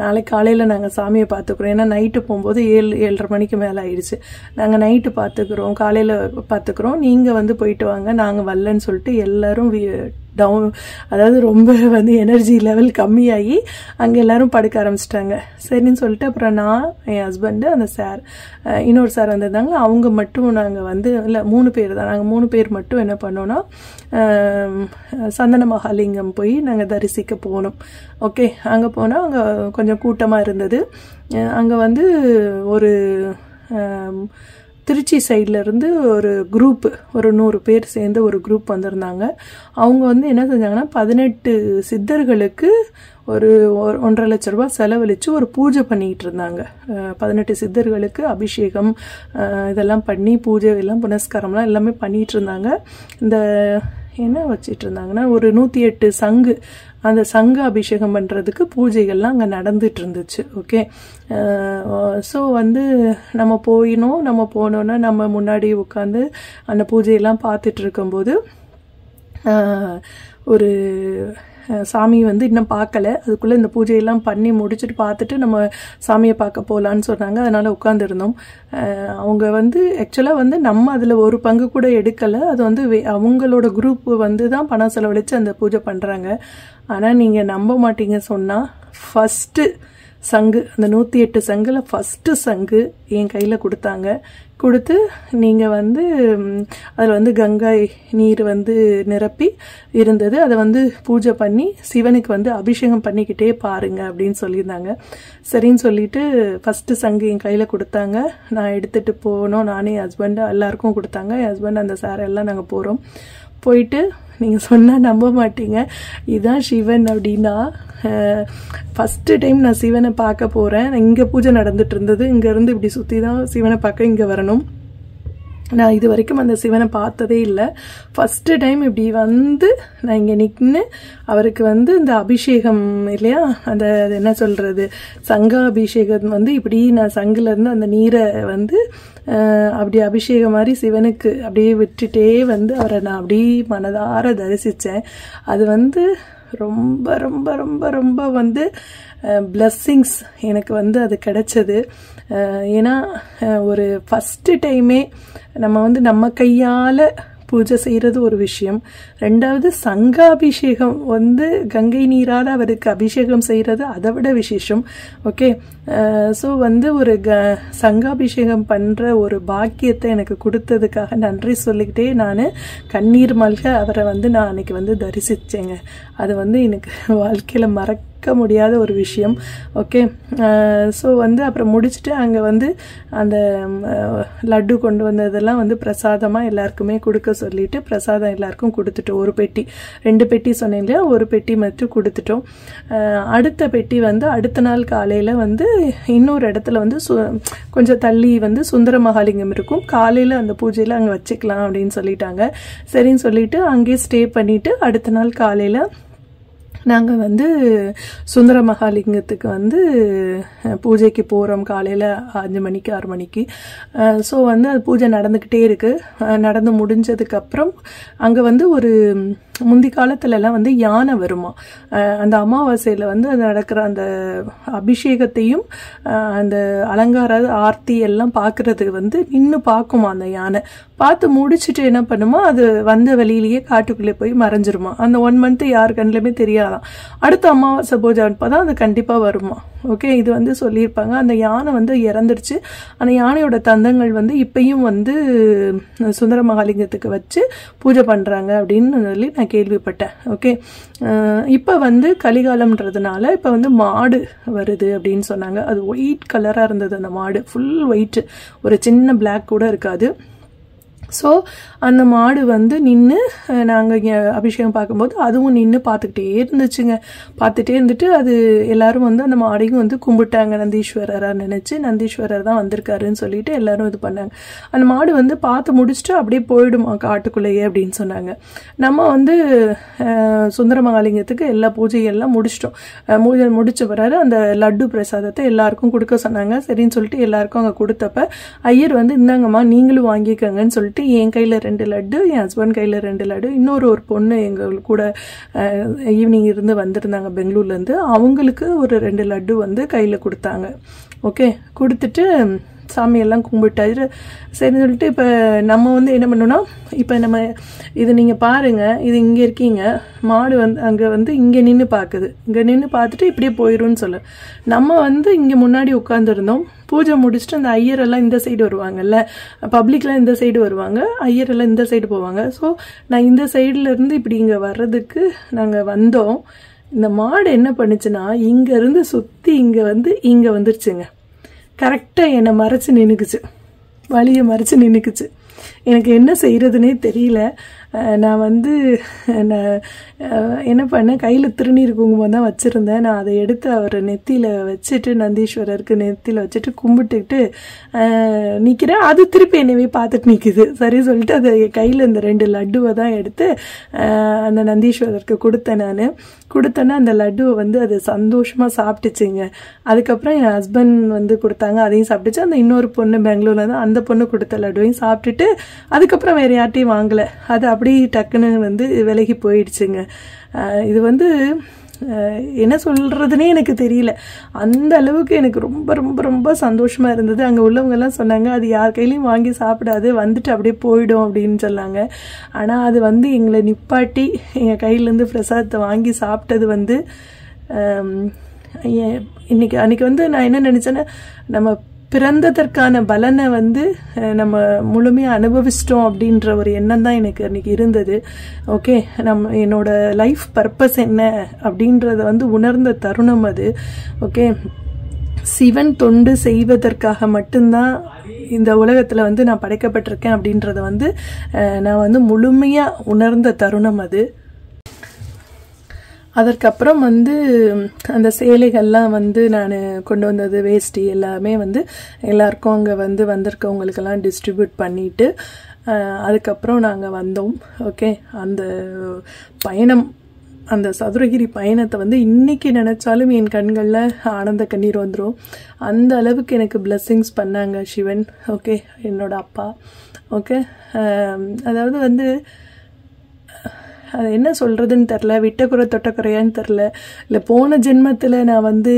நாளைக்கு காலையில் நாங்கள் சாமியை பார்த்துக்குறோம். ஏன்னா நைட்டு போகும்போது 7-7:30 மணிக்கு மேலே ஆயிடுச்சு. நாங்கள் நைட்டு பார்த்துக்குறோம், காலையில் பார்த்துக்குறோம், நீங்கள் வந்து போயிட்டு வாங்க, நாங்கள் வரலன்னு சொல்லிட்டு எல்லாரும் டவுன், அதாவது ரொம்ப வந்து எனர்ஜி லெவல் கம்மியாகி அங்கே எல்லாரும் படுக்க ஆரம்பிச்சிட்டாங்க. சரின்னு சொல்லிட்டு அப்புறம் நான், என் ஹஸ்பண்டு, அந்த சார், இன்னொரு சார் வந்திருந்தாங்க. அவங்க மட்டும் நாங்கள் வந்து இல்லை 3 பேர் தான், நாங்கள் 3 பேர் மட்டும் என்ன பண்ணோன்னா சந்தன மகாலிங்கம் போய் நாங்கள் தரிசிக்க போனோம். ஓகே, அங்கே போனால் அங்கே கொஞ்சம் கூட்டமாக இருந்தது. அங்கே வந்து ஒரு திருச்சி சைட்லேருந்து ஒரு குரூப்பு, ஒரு 100 பேர் சேர்ந்து ஒரு குரூப் வந்திருந்தாங்க. அவங்க வந்து என்ன செஞ்சாங்கன்னா 18 சித்தர்களுக்கு ஒரு 1.5 லட்ச ரூபா செலவழித்து ஒரு பூஜை பண்ணிக்கிட்டு இருந்தாங்க. 18 சித்தர்களுக்கு அபிஷேகம் இதெல்லாம் பண்ணி பூஜை எல்லாம் புனஸ்காரம்லாம் எல்லாமே பண்ணிகிட்டு இருந்தாங்க. இந்த என்ன வச்சிட்டு இருந்தாங்கன்னா ஒரு 108 சங்கு, அந்த சங்கு அபிஷேகம் பண்ணுறதுக்கு பூஜைகள்லாம் அங்கே நடந்துட்டு இருந்துச்சு. ஓகே, ஸோ வந்து நம்ம போனோன்னா நம்ம முன்னாடி உட்காந்து அந்த பூஜையெல்லாம் பார்த்துட்டு இருக்கும்போது ஒரு சாமி வந்து இன்னும் பார்க்கல, அதுக்குள்ளே இந்த பூஜையெல்லாம் பண்ணி முடிச்சுட்டு பார்த்துட்டு நம்ம சாமியை பார்க்க போகலான்னு சொன்னாங்க. அதனால் உட்காந்துருந்தோம். அவங்க வந்து ஆக்சுவலாக வந்து நம்ம அதில் ஒரு பங்கு கூட எடுக்கலை, அது வந்து அவங்களோட குரூப் வந்து தான் பணம் செலவழித்து அந்த பூஜை பண்ணுறாங்க. ஆனால் நீங்கள் நம்ப மாட்டீங்க சொன்னால், ஃபஸ்ட்டு சங்கு, அந்த 108 சங்கில் ஃபஸ்ட்டு சங்கு என் கையில் கொடுத்து நீங்கள் வந்து அதில் வந்து கங்கை நீர் வந்து நிரப்பி இருந்தது, அதை வந்து பூஜை பண்ணி சிவனுக்கு வந்து அபிஷேகம் பண்ணிக்கிட்டே பாருங்க அப்படின்னு சொல்லியிருந்தாங்க. சரின்னு சொல்லிட்டு ஃபஸ்ட்டு சங்கு என் கையில் கொடுத்தாங்க. நான் எடுத்துகிட்டு போனோம், நானே ஹஸ்பண்டு எல்லாருக்கும் கொடுத்தாங்க. என் ஹஸ்பண்ட் அந்த சார் எல்லாம் நாங்கள் போகிறோம். போயிட்டு நீங்கள் சொன்னால் நம்ப மாட்டீங்க, இதுதான் சிவன் அப்படின்னா. ஃபஸ்ட்டு டைம் நான் சிவனை பார்க்க போகிறேன். இங்கே பூஜை நடந்துட்டு இருந்தது, இங்கேருந்து இப்படி சுற்றி தான் சிவனை பார்க்க இங்கே வரணும். நான் இது வரைக்கும் அந்த சிவனை பார்த்ததே இல்லை. ஃபஸ்ட்டு டைம் இப்படி வந்து நான் இங்கே நின்று அவருக்கு வந்து இந்த அபிஷேகம் இல்லையா, அந்த என்ன சொல்கிறது, சங்க அபிஷேகம் வந்து இப்படி நான் சங்குலேருந்து அந்த நீரை வந்து அப்படி அபிஷேகம் மாதிரி சிவனுக்கு அப்படியே விட்டுட்டே வந்து அவரை நான் அப்படியே மனதார தரிசித்தேன். அது வந்து ரொம்ப ரொம்ப ரொம்ப ரொம்ப வந்து பிளஸ்ஸிங்ஸ் எனக்கு வந்து அது கிடைச்சது. ஏன்னா ஒரு ஃபஸ்ட்டு டைமே நம்ம வந்து நம்ம கையால் பூஜை செய்கிறது ஒரு விஷயம், ரெண்டாவது சங்காபிஷேகம் வந்து கங்கை நீரால் அவருக்கு அபிஷேகம் செய்கிறது அதை விட விசேஷம். ஓகே, ஸோ வந்து ஒரு சங்காபிஷேகம் பண்ணுற ஒரு பாக்கியத்தை எனக்கு கொடுத்ததுக்காக நன்றி சொல்லிக்கிட்டே நான் கண்ணீர் மல்க அவரை வந்து நான் அன்றைக்கி வந்து தரிசித்தேங்க. அது வந்து எனக்கு வாழ்க்கையில் மறக்க முடியாத ஒரு விஷயம். ஓகே, ஸோ வந்து அப்புறம் முடிச்சுட்டு அங்கே வந்து அந்த லட்டு கொண்டு வந்ததெல்லாம் வந்து பிரசாதமாக எல்லாருக்குமே கொடுக்க சொல்லிட்டு பிரசாதம் எல்லாருக்கும் கொடுத்துட்டோம். ஒரு பெட்டி 2 பெட்டி சொன்னேன் இல்லையா, ஒரு பெட்டி மட்டும் கொடுத்துட்டோம். அடுத்த பெட்டி வந்து அடுத்த நாள் காலையில் வந்து இன்னொரு இடத்துல வந்து கொஞ்சம் தள்ளி வந்து சுந்தர மகாலிங்கம் இருக்கும், காலையில் அந்த பூஜையில் அங்கே வச்சுக்கலாம் அப்படின்னு சொல்லிட்டாங்க. சரின்னு சொல்லிட்டு அங்கேயே ஸ்டே பண்ணிவிட்டு அடுத்த நாள் காலையில் நாங்கள் வந்து சுந்தர மகாலிங்கத்துக்கு வந்து பூஜைக்கு போகிறோம் காலையில் 5 மணிக்கு 6 மணிக்கு. ஸோ வந்து அது பூஜை நடந்துக்கிட்டே இருக்குது. நடந்து முடிஞ்சதுக்கப்புறம் அங்கே வந்து ஒரு முந்தி காலத்துலலாம் வந்து யானை வருமா, அந்த அமாவாசையில் வந்து நடக்கிற அந்த அபிஷேகத்தையும் அந்த அலங்கார ஆர்த்தி எல்லாம் பார்க்குறதுக்கு வந்து நின்று பார்க்குமா அந்த யானை. பார்த்து முடிச்சுட்டு என்ன பண்ணுமா, அது வந்த வழியிலேயே காட்டுக்குள்ளே போய் மறைஞ்சிருமா. அந்த 1 மந்த் யார் கண்ணிலுமே தெரியாதான். அடுத்த அமாவாசை பூஜை அப்போ தான் அது கண்டிப்பாக வருமா. ஓகே, இது வந்து சொல்லியிருப்பாங்க. அந்த யானை வந்து இறந்துருச்சு. அந்த யானையோட தந்தங்கள் வந்து இப்பயும் வந்து சுந்தர மகாலிங்கத்துக்கு வச்சு பூஜை பண்ணுறாங்க அப்படின்னு சொல்லி நான் கேள்விப்பட்டேன். ஓகே, இப்போ வந்து கலிகாலம்ன்றதுனால இப்போ வந்து மாடு வருது அப்படின்னு சொன்னாங்க. அது ஒயிட் கலராக இருந்தது அந்த மாடு, ஃபுல் ஒயிட்டு, ஒரு சின்ன பிளாக் கூட இருக்காது. ஸோ அந்த மாடு வந்து நின்று நாங்கள் இங்கே அபிஷேகம் பார்க்கும்போது அதுவும் நின்று பார்த்துக்கிட்டே இருந்துச்சுங்க. பார்த்துட்டே இருந்துட்டு அது எல்லாரும் வந்து அந்த மாடையும் வந்து கும்பிட்டாங்க, நந்தீஸ்வரராக நினச்சி நந்தீஸ்வரர் தான் வந்திருக்காருன்னு சொல்லிட்டு எல்லாரும் இது பண்ணாங்க. அந்த மாடு வந்து பார்த்து முடிச்சுட்டு அப்படியே போயிடுமா காட்டுக்குள்ளேயே அப்படின்னு சொன்னாங்க. நம்ம வந்து சுந்தர மகாலிங்கத்துக்கு எல்லா பூஜைகள்லாம் முடிச்சிட்டோம். பூஜை முடிச்ச பிறகு அந்த லட்டு பிரசாதத்தை எல்லாருக்கும் கொடுக்க சொன்னாங்க. சரின்னு சொல்லிட்டு எல்லாருக்கும் அங்கே கொடுத்தப்ப ஐயர் வந்து இந்தாங்கம்மா நீங்களும் வாங்கிக்கோங்கன்னு சொல்லிட்டு என் கையில் 2 லட்டு, என் ஹஸ்பண்ட் கையில் 2 லட்டு, இன்னொரு பொண்ணு எங்கள் கூட ஈவினிங் இருந்து வந்திருந்தாங்க பெங்களூர்லேருந்து, அவங்களுக்கு ஒரு 2 லட்டு வந்து கையில் கொடுத்தாங்க. ஓகே, கொடுத்துட்டு சாமியெல்லாம் கும்பிட்டாரு. சரின்னு சொல்லிட்டு இப்போ நம்ம வந்து என்ன பண்ணோன்னா, இப்போ நம்ம இது நீங்கள் பாருங்கள், இது இங்கே இருக்கீங்க, மாடு வந்து அங்கே வந்து இங்கே நின்று பார்க்குது, இங்கே நின்று பார்த்துட்டு இப்படியே போயிடும்னு சொல்லு. நம்ம வந்து இங்கே முன்னாடி உட்காந்துருந்தோம், பூஜை முடிச்சுட்டு அந்த ஐயரெல்லாம் இந்த சைடு வருவாங்கல்ல, பப்ளிக்லாம் இந்த சைடு வருவாங்க, ஐயரெல்லாம் இந்த சைடு போவாங்க. ஸோ நான் இந்த சைட்லேருந்து இப்படி இங்கே வர்றதுக்கு நாங்கள் வந்தோம். இந்த மாடு என்ன பண்ணுச்சுன்னா இங்கேருந்து சுற்றி இங்கே வந்துருச்சுங்க. கரெக்டாக என்னை மறைச்சி நின்றுக்குச்சு, வழியை மறைச்சி நின்றுக்குச்சு. எனக்கு என்ன செய்கிறதுனே தெரியல. நான் வந்து என்ன பண்ணேன், கையில் திருநீர் குங்குமம் தான் வச்சுருந்தேன். நான் அதை எடுத்து அவர் நெத்தியில் வச்சுட்டு, நந்தீஸ்வரருக்கு நெத்தியில் வச்சுட்டு கும்பிட்டுக்கிட்டு நிற்கிறேன். அது திருப்பி என்னவே பார்த்துட்டு நிற்குது. சரி சொல்லிட்டு அதை கையில் இந்த 2 லட்டுவை தான் எடுத்து அந்த நந்தீஸ்வரருக்கு கொடுத்தேன். நான் கொடுத்தேன்னா அந்த லட்டுவை வந்து அது சந்தோஷமாக சாப்பிட்டுச்சுங்க. அதுக்கப்புறம் என் ஹஸ்பண்ட் வந்து கொடுத்தாங்க, அதையும் சாப்பிட்டுச்சு. அந்த இன்னொரு பொண்ணு பெங்களூரில் தான், அந்த பொண்ணு கொடுத்த லட்டுவையும் சாப்பிட்டுட்டு அதுக்கப்புறம் வேறு யார்ட்டையும் வாங்கலை. அது அப்படி டக்குன்னு வந்து விலகி போயிடுச்சுங்க. இது வந்து என்ன சொல்கிறதுனே எனக்கு தெரியல. அந்த அளவுக்கு எனக்கு ரொம்ப ரொம்ப ரொம்ப சந்தோஷமாக இருந்தது. அங்கே உள்ளவங்கெல்லாம் சொன்னாங்க அது யார் கையிலையும் வாங்கி சாப்பிடாது, வந்துட்டு அப்படியே போயிடும் அப்படின்னு சொன்னாங்க. ஆனால் அது வந்து எங்களை நிப்பாட்டி எங்கள் கையிலேருந்து பிரசாதத்தை வாங்கி சாப்பிட்டது வந்து அன்றைக்கி வந்து நான் என்ன நினச்சேன்னா, நம்ம பிறந்ததற்கான பலனை வந்து நம்ம முழுமையாக அனுபவிச்சிட்டோம் அப்படின்ற ஒரு எண்ணம் தான் எனக்கு அன்றைக்கி இருந்தது. ஓகே, என்னோட லைஃப் பர்பஸ் என்ன அப்படின்றத வந்து உணர்ந்த தருணம் அது. ஓகே, சிவன் தொண்டு செய்வதற்காக மட்டும்தான் இந்த உலகத்தில் வந்து நான் படைக்கப்பட்டிருக்கேன் அப்படின்றத வந்து நான் வந்து முழுமையாக உணர்ந்த தருணம் அது. அதற்கப்புறம் வந்து அந்த சேலைகள்லாம் வந்து நான் கொண்டு வந்தது வேஷ்டி எல்லாமே வந்து எல்லாருக்கும் அங்கே வந்து வந்திருக்கவங்களுக்கெல்லாம் டிஸ்ட்ரிபியூட் பண்ணிவிட்டு அதுக்கப்புறம் நாங்கள் வந்தோம். ஓகே, அந்த பயணம், அந்த சதுரகிரி பயணத்தை வந்து இன்றைக்கி நினச்சாலும் என் கண்களில் ஆனந்த கண்ணீர் வந்துடும். அந்த அளவுக்கு எனக்கு பிளெஸ்ஸிங்ஸ் பண்ணாங்க சிவன். ஓகே, என்னோட அப்பா. ஓகே, அதாவது வந்து அது என்ன சொல்கிறதுன்னு தெரில, விட்டக்குறை தொட்டக்குறையான்னு தெரில. இல்லை, போன ஜென்மத்தில் நான் வந்து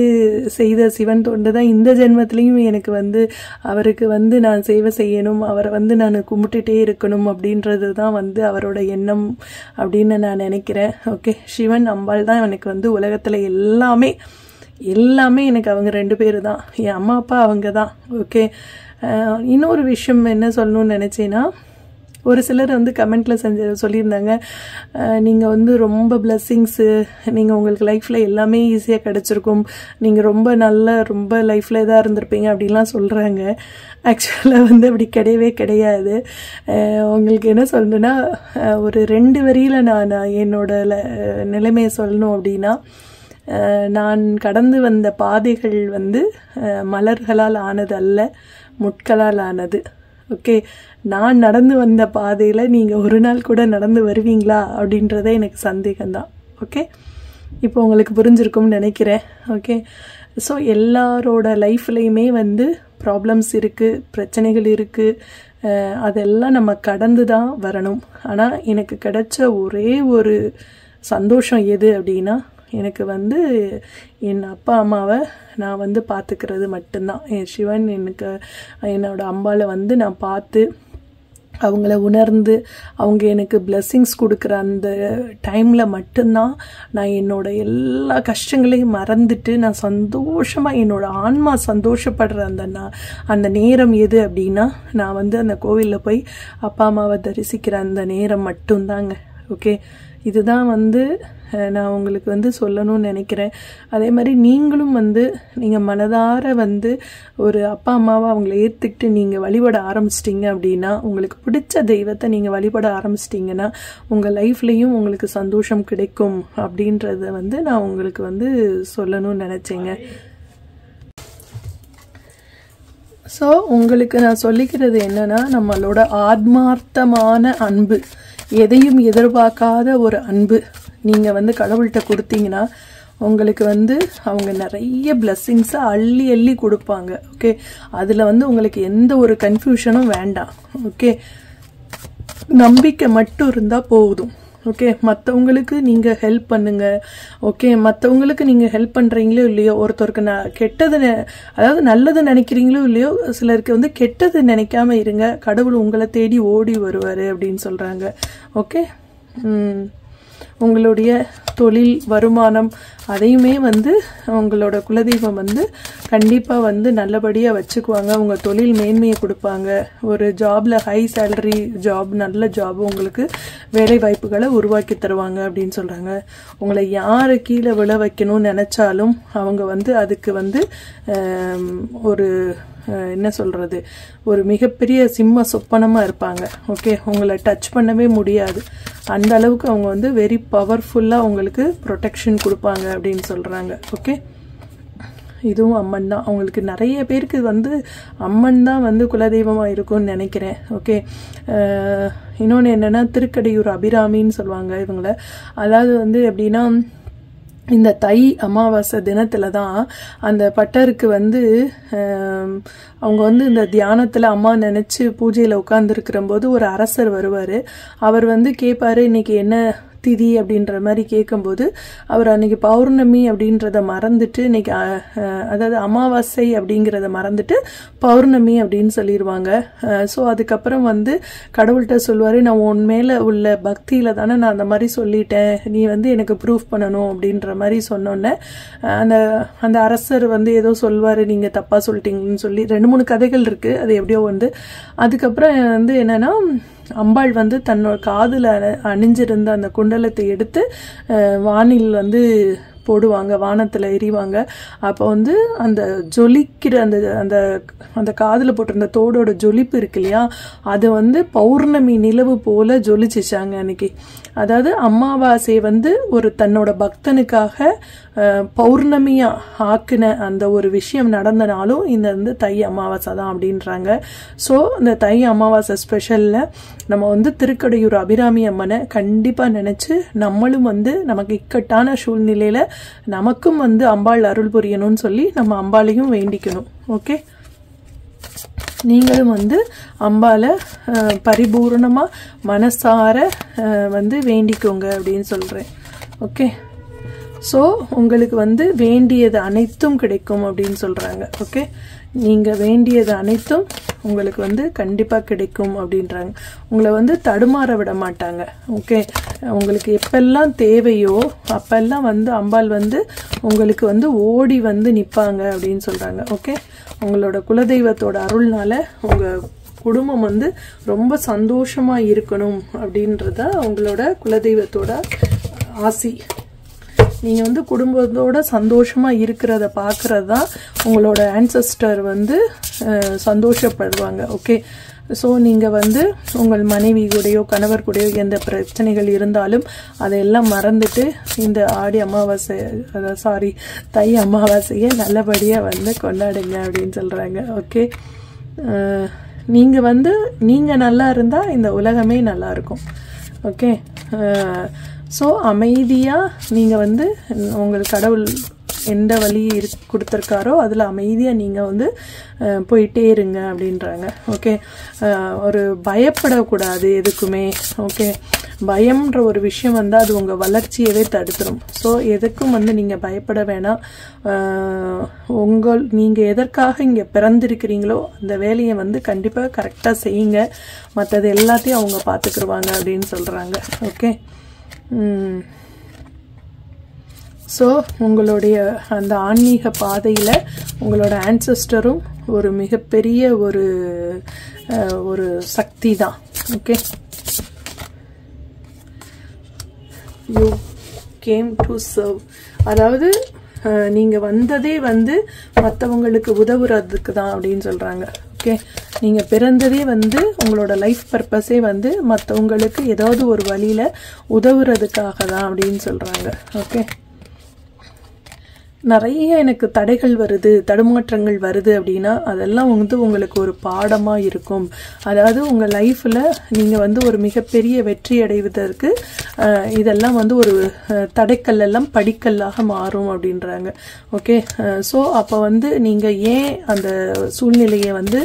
செய்த சிவன் தொண்டு தான் இந்த ஜென்மத்துலேயும் எனக்கு வந்து அவருக்கு வந்து நான் சேவை செய்யணும், அவரை வந்து நான் கும்பிட்டுட்டே இருக்கணும் அப்படின்றது தான் வந்து அவரோட எண்ணம் அப்படின்னு நான் நினைக்கிறேன். ஓகே, சிவன் அம்பாள் தான் எனக்கு வந்து உலகத்தில் எல்லாமே எனக்கு அவங்க 2 பேர் தான். என் அம்மா அப்பா அவங்க தான். ஓகே, இன்னொரு விஷயம் என்ன சொல்லணும்னு நினச்சேன்னா, ஒரு சிலர் வந்து கமெண்ட்டில் சொல்லியிருந்தாங்க, நீங்கள் வந்து ரொம்ப பிளெஸ்ஸிங்ஸு, நீங்கள் உங்களுக்கு லைஃப்பில் எல்லாமே ஈஸியாக கிடச்சிருக்கும், நீங்கள் ரொம்ப லைஃப்பில் இதாக இருந்திருப்பீங்க அப்படின்லாம் சொல்கிறாங்க. ஆக்சுவலாக வந்து அப்படி கிடையாது. உங்களுக்கு என்ன சொல்லணுன்னா, ஒரு 2 வரியில் நான் என்னோட நிலைமையை சொல்லணும் அப்படின்னா, நான் கடந்து வந்த பாதைகள் வந்து மலர்களால் ஆனது அல்ல, முட்களால் ஆனது. ஓகே, நான் நடந்து வந்த பாதையில் நீங்கள் ஒரு நாள் கூட நடந்து வருவீங்களா அப்படின்றதே எனக்கு சந்தேகம்தான். ஓகே, இப்போ உங்களுக்கு புரிஞ்சிருக்கும்னு நினைக்கிறேன். ஓகே, ஸோ எல்லாரோட லைஃப்லேயுமே வந்து ப்ராப்ளம்ஸ் இருக்குது, பிரச்சனைகள் இருக்குது, அதெல்லாம் நம்ம கடந்து தான் வரணும். ஆனால் எனக்கு கிடைச்ச ஒரே ஒரு சந்தோஷம் எது அப்படின்னா, எனக்கு வந்து என் அப்பா அம்மாவை நான் வந்து பார்த்துக்கிறது மட்டும்தான். என் சிவன் என்னோட அம்பாவை வந்து நான் பார்த்து அவங்கள உணர்ந்து அவங்க எனக்கு பிளெஸ்ஸிங்ஸ் கொடுக்குற அந்த டைமில் மட்டும்தான் நான் என்னோட எல்லா கஷ்டங்களையும் மறந்துட்டு நான் சந்தோஷமாக என்னோடய ஆன்மா சந்தோஷப்படுற அந்த நேரம் எது அப்படின்னா, நான் வந்து அந்த கோவிலில் போய் அப்பா அம்மாவை தரிசிக்கிற அந்த நேரம் மட்டும்தாங்க. ஓகே, இதுதான் வந்து நான் உங்களுக்கு வந்து சொல்லணும்னு நினைக்கிறேன். அதே மாதிரி நீங்களும் வந்து நீங்கள் மனதார வந்து ஒரு அப்பா அம்மாவை அவங்கள ஏற்றுக்கிட்டு நீங்கள் வழிபட ஆரம்பிச்சிட்டிங்க அப்படின்னா, உங்களுக்கு பிடிச்ச தெய்வத்தை நீங்கள் வழிபட ஆரம்பிச்சிட்டிங்கன்னா உங்கள் லைஃப்லேயும் உங்களுக்கு சந்தோஷம் கிடைக்கும் அப்படின்றத வந்து நான் உங்களுக்கு வந்து சொல்லணும்னு நினச்சேங்க. ஸோ உங்களுக்கு நான் சொல்லிக்கிறது என்னென்னா, நம்மளோட ஆத்மார்த்தமான அன்பு, எதையும் எதிர்பார்க்காத ஒரு அன்பு நீங்கள் வந்து கடவுள்கிட்ட கொடுத்தீங்கன்னா உங்களுக்கு வந்து அவங்க நிறைய பிளெஸ்ஸிங்ஸை அள்ளி கொடுப்பாங்க. ஓகே, அதில் வந்து உங்களுக்கு எந்த ஒரு கன்ஃபியூஷனும் வேண்டாம். ஓகே, நம்பிக்கை மட்டும் இருந்தால் போதும். ஓகே, மற்றவங்களுக்கு நீங்கள் ஹெல்ப் பண்ணுங்கள். ஓகே, மற்றவங்களுக்கு நீங்கள் ஹெல்ப் பண்ணுறீங்களோ இல்லையோ, ஒருத்தருக்கு கெட்டது அதாவது நல்லது நினைக்கிறீங்களோ இல்லையோ, சிலருக்கு வந்து கெட்டது நினைக்காம இருங்க, கடவுள் உங்களை தேடி ஓடி வருவார் அப்படின்னு சொல்கிறாங்க. ஓகே, உங்களுடைய தொழில் வருமானம் அதையுமே வந்து உங்களோட குலதெய்வம் வந்து கண்டிப்பாக வந்து நல்லபடியாக வச்சுக்குவாங்க. உங்கள் தொழில் மேன்மையை கொடுப்பாங்க. ஒரு ஜாபில் ஹை சேலரி ஜாப், நல்ல ஜாப், உங்களுக்கு வேலை வாய்ப்புகளை உருவாக்கி தருவாங்க அப்படின்னு சொல்கிறாங்க. உங்களை யார் கீழே விழ வைக்கணும்னு நினச்சாலும் அவங்க வந்து அதுக்கு வந்து ஒரு என்ன சொல்கிறது, ஒரு மிகப்பெரிய சிம்ம சொப்பனமாக இருப்பாங்க. ஓகே, உங்களை டச் பண்ணவே முடியாது. அந்த அளவுக்கு அவங்க வந்து வெரி பவர்ஃபுல்லாக உங்களுக்கு ப்ரொடெக்ஷன் கொடுப்பாங்க அப்படின்னு சொல்கிறாங்க. ஓகே, இதுவும் அம்மன் தான். அவங்களுக்கு நிறைய பேருக்கு வந்து அம்மன் தான் வந்து குலதெய்வமாக இருக்கும்னு நினைக்கிறேன். ஓகே, இன்னொன்று என்னென்னா, திருக்கடையூர் அபிராமின்னு சொல்லுவாங்க இவங்கள. அதாவது வந்து எப்படின்னா, இந்த தை அமாவாசை தினத்தில் தான் அந்த பட்டருக்கு வந்து அவங்க வந்து இந்த தியானத்தில் அம்மா நினச்சி பூஜையில் உட்காந்துருக்கிற போது ஒரு அரசர் வருவார். அவர் வந்து கேட்பார், இன்னைக்கு என்ன திதி அப்படின்ற மாதிரி கேட்கும்போது அவர் அன்னைக்கு பௌர்ணமி அப்படின்றத மறந்துட்டு, இன்னைக்கு அதாவது அமாவாசை அப்படிங்கிறத மறந்துட்டு பௌர்ணமி அப்படின்னு சொல்லிடுவாங்க. ஸோ அதுக்கப்புறம் வந்து கடவுள்கிட்ட சொல்லுவார், நான் உன் மேலே உள்ள பக்தியில் தானே நான் அந்த மாதிரி சொல்லிட்டேன், நீ வந்து எனக்கு ப்ரூஃப் பண்ணணும் அப்படின்ற மாதிரி சொன்னோன்னே அந்த அரசர் வந்து ஏதோ சொல்வார், நீங்கள் தப்பாக சொல்லிட்டீங்கன்னு சொல்லி 2-3 கதைகள் இருக்குது. அது எப்படியோ வந்து அதுக்கப்புறம் வந்து என்னென்னா, அம்பாள் வந்து தன்னோட காதில் அணிஞ்சிருந்த அந்த குண்டலத்தை எடுத்து வானில் வந்து போடுவாங்க, வானத்துல எறிவாங்க. அப்போ வந்து அந்த ஜொலிக்கிற அந்த அந்த அந்த காதுல போட்டிருந்த தோடோட ஜொலிப்பு இருக்கு இல்லையா, அது வந்து பௌர்ணமி நிலவு போல ஜொலிச்சிச்சாங்க அன்னைக்கு. அதாவது அமாவாசை வந்து ஒரு தன்னோட பக்தனுக்காக பௌர்ணமியா ஆக்குன அந்த ஒரு விஷயம் நடந்தனாலும் இந்த வந்து தை அமாவாசை தான் அப்படின்றாங்க. ஸோ இந்த தை அமாவாசை ஸ்பெஷல்ல நம்ம வந்து திருக்கடையூர் அபிராமி அம்மனை கண்டிப்பா நினைச்சு நம்மளும் வந்து நமக்கு இக்கட்டான சூழ்நிலையில நமக்கும் வந்து அம்பாள் அருள் புரியணும்னு சொல்லி நம்ம அம்பாளையும் வேண்டிக்கணும். ஓகே, நீங்களும் வந்து அம்பால பரிபூர்ணமா மனசார வந்து வேண்டிக்கோங்க அப்படின்னு சொல்றேன். ஓகே, ஸோ உங்களுக்கு வந்து வேண்டியது அனைத்தும் கிடைக்கும் அப்படின்னு சொல்றாங்க. ஓகே, நீங்க வேண்டியது அனைத்தும் உங்களுக்கு வந்து கண்டிப்பா கிடைக்கும் அப்படின்றாங்க. உங்களை வந்து தடுமாற விட மாட்டாங்க. ஓகே, உங்களுக்கு எப்பெல்லாம் தேவையோ அப்பெல்லாம் வந்து அம்பாள் வந்து உங்களுக்கு வந்து ஓடி வந்து நிப்பாங்க அப்படின்னு சொல்றாங்க. ஓகே, உங்களோட குலதெய்வத்தோட அருள்னால உங்க குடும்பம் வந்து ரொம்ப சந்தோஷமா இருக்கணும் அப்படின்றத உங்களோட குலதெய்வத்தோட ஆசி. நீங்க வந்து குடும்பத்தோட சந்தோஷமா இருக்கிறத பாக்குறது தான் உங்களோட ஆன்செஸ்டர் வந்து சந்தோஷப்படுவாங்க. ஓகே, ஸோ நீங்க வந்து உங்கள் மனைவி கூடயோ கணவர் கூடயோ எந்த பிரச்சனைகள் இருந்தாலும் அதையெல்லாம் மறந்துட்டு இந்த ஆடி அமாவாசை சாரி தை அமாவாசையை நல்லபடியா வந்து கொண்டாடுங்க அப்படின்னு சொல்றாங்க. ஓகே, நீங்க வந்து நீங்க நல்லா இருந்தா இந்த உலகமே நல்லா இருக்கும். ஓகே, ஸோ அமைதியாக நீங்கள் வந்து உங்களுக்கு கடவுள் எந்த வழி கொடுத்துருக்காரோ அதில் அமைதியாக நீங்கள் வந்து போயிட்டே இருங்க அப்படின்றாங்க. ஓகே, ஒரு பயப்படக்கூடாது எதுக்குமே. ஓகே, பயம்ன்ற ஒரு விஷயம் வந்து அது உங்கள் வளர்ச்சியவே தடுத்துரும். ஸோ எதுக்கும் வந்து நீங்கள் பயப்பட வேணாம். நீங்கள் எதற்காக இங்கே பிறந்திருக்கிறீங்களோ அந்த வேலையை வந்து கண்டிப்பாக கரெக்டாக செய்யுங்க. மற்றது எல்லாத்தையும் அவங்க பார்த்துக்குருவாங்க அப்படின்னு சொல்கிறாங்க. ஓகே, ஸோ உங்களுடைய அந்த ஆன்மீக பாதையில் உங்களோட ஆன்செஸ்டரும் ஒரு மிகப்பெரிய ஒரு சக்தி தான். Okay, you came to serve, அதாவது நீங்கள் வந்ததே வந்து மற்றவங்களுக்கு உதவுறதுக்கு தான் அப்படின்னு சொல்கிறாங்க. ஓகே, நீங்கள் பிறந்ததே வந்து உங்களோட லைஃப் பர்பஸே வந்து மற்றவங்களுக்கு ஏதாவது ஒரு வழியில் உதவுறதுக்காக தான் அப்படின்னு சொல்கிறாங்க. ஓகே, நிறைய எனக்கு தடைகள் வருது, தடுமாற்றங்கள் வருது அப்படின்னா அதெல்லாம் வந்து உங்களுக்கு ஒரு பாடமாக இருக்கும். அதாவது உங்கள் லைஃப்பில் நீங்கள் வந்து ஒரு மிகப்பெரிய வெற்றி அடைவதற்கு இதெல்லாம் வந்து ஒரு தடைக்கல் எல்லாம் படிக்கல்லாக மாறும் அப்படின்றாங்க. ஓகே, ஸோ அப்போ வந்து நீங்கள் ஏன் அந்த சூழ்நிலையை வந்து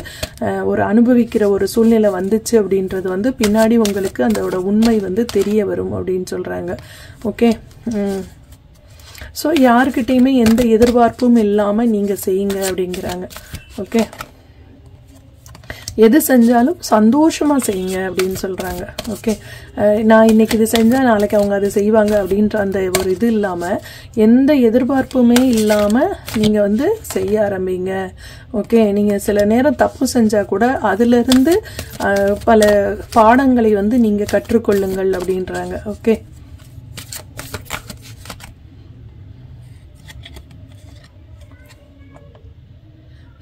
ஒரு அனுபவிக்கிற ஒரு சூழ்நிலை வந்துச்சு அப்படின்றது வந்து பின்னாடி உங்களுக்கு அதோட உண்மை வந்து தெரிய வரும் அப்படின்னு சொல்கிறாங்க. ஓகே, ஸோ யாருக்கிட்டையுமே எந்த எதிர்பார்ப்பும் இல்லாமல் நீங்கள் செய்யுங்க அப்படிங்கிறாங்க. ஓகே, எது செஞ்சாலும் சந்தோஷமாக செய்யுங்க அப்படின்னு சொல்கிறாங்க. ஓகே, நான் இன்னைக்கு இது செஞ்சால் நாளைக்கு அவங்க அதை செய்வாங்க அப்படின்ற அந்த ஒரு இது இல்லாமல் எந்த எதிர்பார்ப்புமே இல்லாமல் நீங்கள் வந்து செய்ய ஆரம்பிங்க. ஓகே, நீங்கள் சில நேரம் தப்பு செஞ்சால் கூட அதிலிருந்து பல பாடங்களை வந்து நீங்கள் கற்றுக்கொள்ளுங்கள் அப்படின்றாங்க. ஓகே,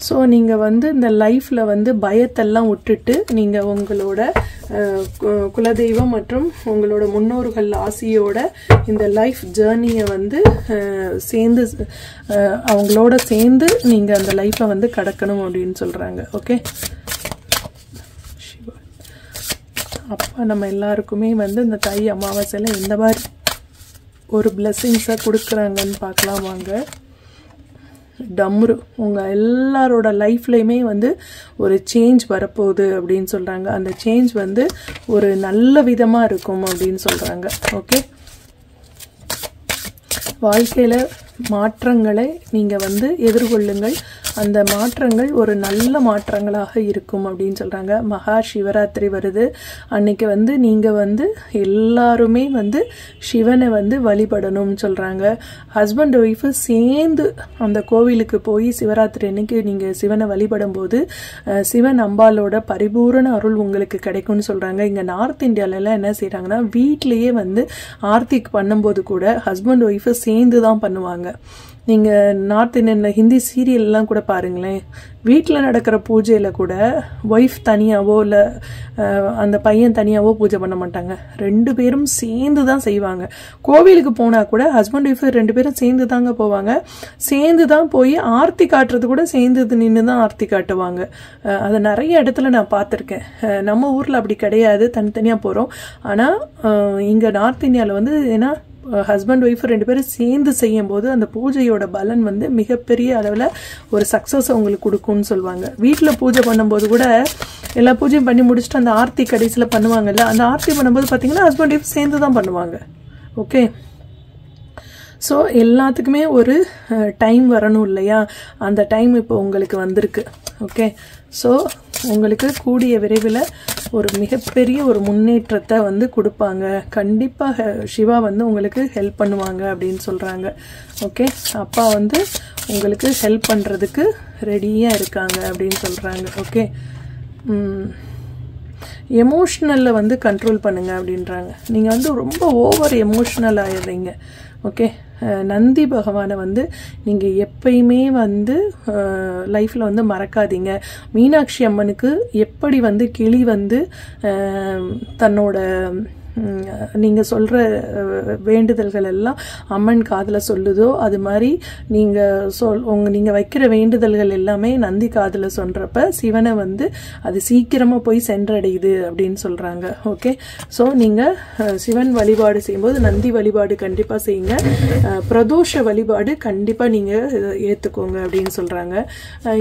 ஸோ நீங்கள் வந்து இந்த லைஃப்பில் வந்து பயத்தெல்லாம் விட்டுட்டு நீங்கள் உங்களோட குலதெய்வம் மற்றும் உங்களோட முன்னோர்கள் ஆசியோட இந்த லைஃப் ஜேர்னியை வந்து சேர்ந்து அவங்களோட சேர்ந்து நீங்கள் அந்த லைஃப்பை வந்து கடக்கணும் அப்படின்னு சொல்கிறாங்க. ஓகே, அப்போ நம்ம எல்லாருக்குமே வந்து இந்த தை அமாவாசையில் எந்த மாதிரி ஒரு பிளெஸ்ஸிங்ஸை கொடுக்குறாங்கன்னு பார்க்கலாம் வாங்க. டம்ரு உங்கள் எல்லாரோட லைஃப்லையுமே வந்து ஒரு சேஞ்ச் வரப்போகுது அப்படின்னு சொல்கிறாங்க. அந்த சேஞ்ச் வந்து ஒரு நல்ல விதமாக இருக்கும் அப்படின்னு சொல்கிறாங்க. ஓகே, வாழ்க்கையில் மாற்றங்களை நீங்கள் வந்து எதிர்கொள்ளுங்கள். அந்த மாற்றங்கள் ஒரு நல்ல மாற்றங்களாக இருக்கும் அப்படின்னு சொல்கிறாங்க. மகா சிவராத்திரி வருது. அன்னைக்கு வந்து நீங்கள் வந்து எல்லாருமே வந்து சிவனை வந்து வழிபடணும்னு சொல்கிறாங்க. ஹஸ்பண்ட் ஒய்ஃபு சேர்ந்து அந்த கோவிலுக்கு போய் சிவராத்திரி அன்னைக்கு நீங்கள் சிவனை வழிபடும் போது சிவன் அம்பாலோட பரிபூரண அருள் உங்களுக்கு கிடைக்கும்னு சொல்கிறாங்க. இங்கே நார்த் இந்தியாவிலலாம் என்ன செய்கிறாங்கன்னா வீட்லேயே வந்து ஆர்த்திக்கு பண்ணும்போது கூட ஹஸ்பண்ட் ஒய்ஃபு சேர்ந்து தான் பண்ணுவாங்க. பண்ணுவாங்க. நீங்கள் நார்த் இந்தியனில் ஹிந்தி சீரியல்லாம் கூட பாருங்களேன், வீட்டில் நடக்கிற பூஜையில் கூட ஒய்ஃப் தனியாவோ இல்லை அந்த பையன் தனியாவோ பூஜை பண்ண மாட்டாங்க, 2 பேரும் சேர்ந்து தான் செய்வாங்க. கோவிலுக்கு போனால் கூட ஹஸ்பண்ட் ஒய்ஃப் 2 பேரும் சேர்ந்து தாங்க போவாங்க, சேர்ந்து தான் போய் ஆர்த்தி காட்டுறது கூட சேர்ந்து நின்று தான் ஆர்த்தி காட்டுவாங்க. அதை நிறைய இடத்துல நான் பார்த்துருக்கேன். நம்ம ஊரில் அப்படி கிடையாது, தனித்தனியாக போகிறோம். ஆனால் இங்கே நார்த் இந்தியாவில் வந்து ஏன்னா ஹஸ்பண்ட் ஒய்ஃப் 2 பேரும் சேர்ந்து செய்யும் போது அந்த பூஜையோட பலன் வந்து மிகப்பெரிய அளவில் ஒரு சக்ஸஸ் அவங்களுக்கு கொடுக்கும்னு சொல்லுவாங்க. வீட்டில் பூஜை பண்ணும்போது கூட எல்லா பூஜையும் பண்ணி முடிச்சுட்டு அந்த ஆர்த்தி கடைசியில் பண்ணுவாங்கல்ல, அந்த ஆர்த்தி பண்ணும்போது பார்த்தீங்கன்னா ஹஸ்பண்ட் ஒய்ஃப் சேர்ந்து தான் பண்ணுவாங்க. ஓகே, ஸோ எல்லாத்துக்குமே ஒரு டைம் வரணும் இல்லையா, அந்த டைம் இப்போ உங்களுக்கு வந்திருக்கு. ஓகே, ஸோ உங்களுக்கு கூடிய விரைவில் ஒரு மிகப்பெரிய ஒரு முன்னேற்றத்தை வந்து கொடுப்பாங்க. கண்டிப்பாக சிவா வந்து உங்களுக்கு ஹெல்ப் பண்ணுவாங்க அப்படின்னு சொல்கிறாங்க. ஓகே, அப்பா வந்து உங்களுக்கு ஹெல்ப் பண்ணுறதுக்கு ரெடியாக இருக்காங்க அப்படின்னு சொல்கிறாங்க. ஓகே, எமோஷ்னலில் வந்து கண்ட்ரோல் பண்ணுங்க அப்படின்றாங்க. நீங்கள் வந்து ரொம்ப ஓவர் எமோஷ்னல் ஆயிடுறீங்க. ஓகே, நந்தி பகவானை வந்து நீங்கள் எப்பயுமே வந்து லைஃப்பில் வந்து மறக்காதீங்க. மீனாட்சி அம்மனுக்கு எப்படி வந்து கிளி வந்து தன்னோட நீங்கள் சொல்கிற வேண்டுதல்கள் எல்லாம் அம்மன் காதில் சொல்லுதோ, அது மாதிரி நீங்கள் வைக்கிற வேண்டுதல்கள் எல்லாமே நந்தி காதில் சொல்கிறப்ப சிவனை வந்து அது சீக்கிரமாக போய் சென்றடையுது அப்படின்னு சொல்கிறாங்க. ஓகே, ஸோ நீங்கள் சிவன் வழிபாடு செய்யும்போது நந்தி வழிபாடு கண்டிப்பாக செய்யுங்க, பிரதோஷ வழிபாடு கண்டிப்பாக நீங்கள் ஏற்றுக்கோங்க அப்படின்னு சொல்கிறாங்க.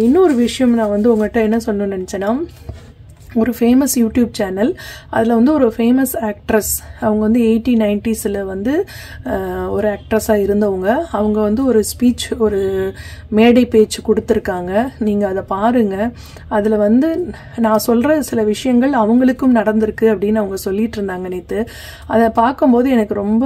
இன்னொரு விஷயம் நான் வந்து உங்கள்கிட்ட என்ன சொல்லணும்னு நினச்சேன்னா, ஒரு ஃபேமஸ் யூடியூப் சேனல், அதில் வந்து ஒரு ஃபேமஸ் ஆக்ட்ரஸ், அவங்க வந்து 80s, 90s வந்து ஒரு ஆக்ட்ரஸாக இருந்தவங்க. அவங்க வந்து ஒரு ஸ்பீச், ஒரு மேடை பேச்சு கொடுத்துருக்காங்க. நீங்கள் அதை பாருங்கள். அதில் வந்து நான் சொல்கிற சில விஷயங்கள் அவங்களுக்கும் நடந்திருக்கு அப்படின்னு அவங்க சொல்லிட்டு இருந்தாங்க நேற்று. அதை பார்க்கும்போது எனக்கு ரொம்ப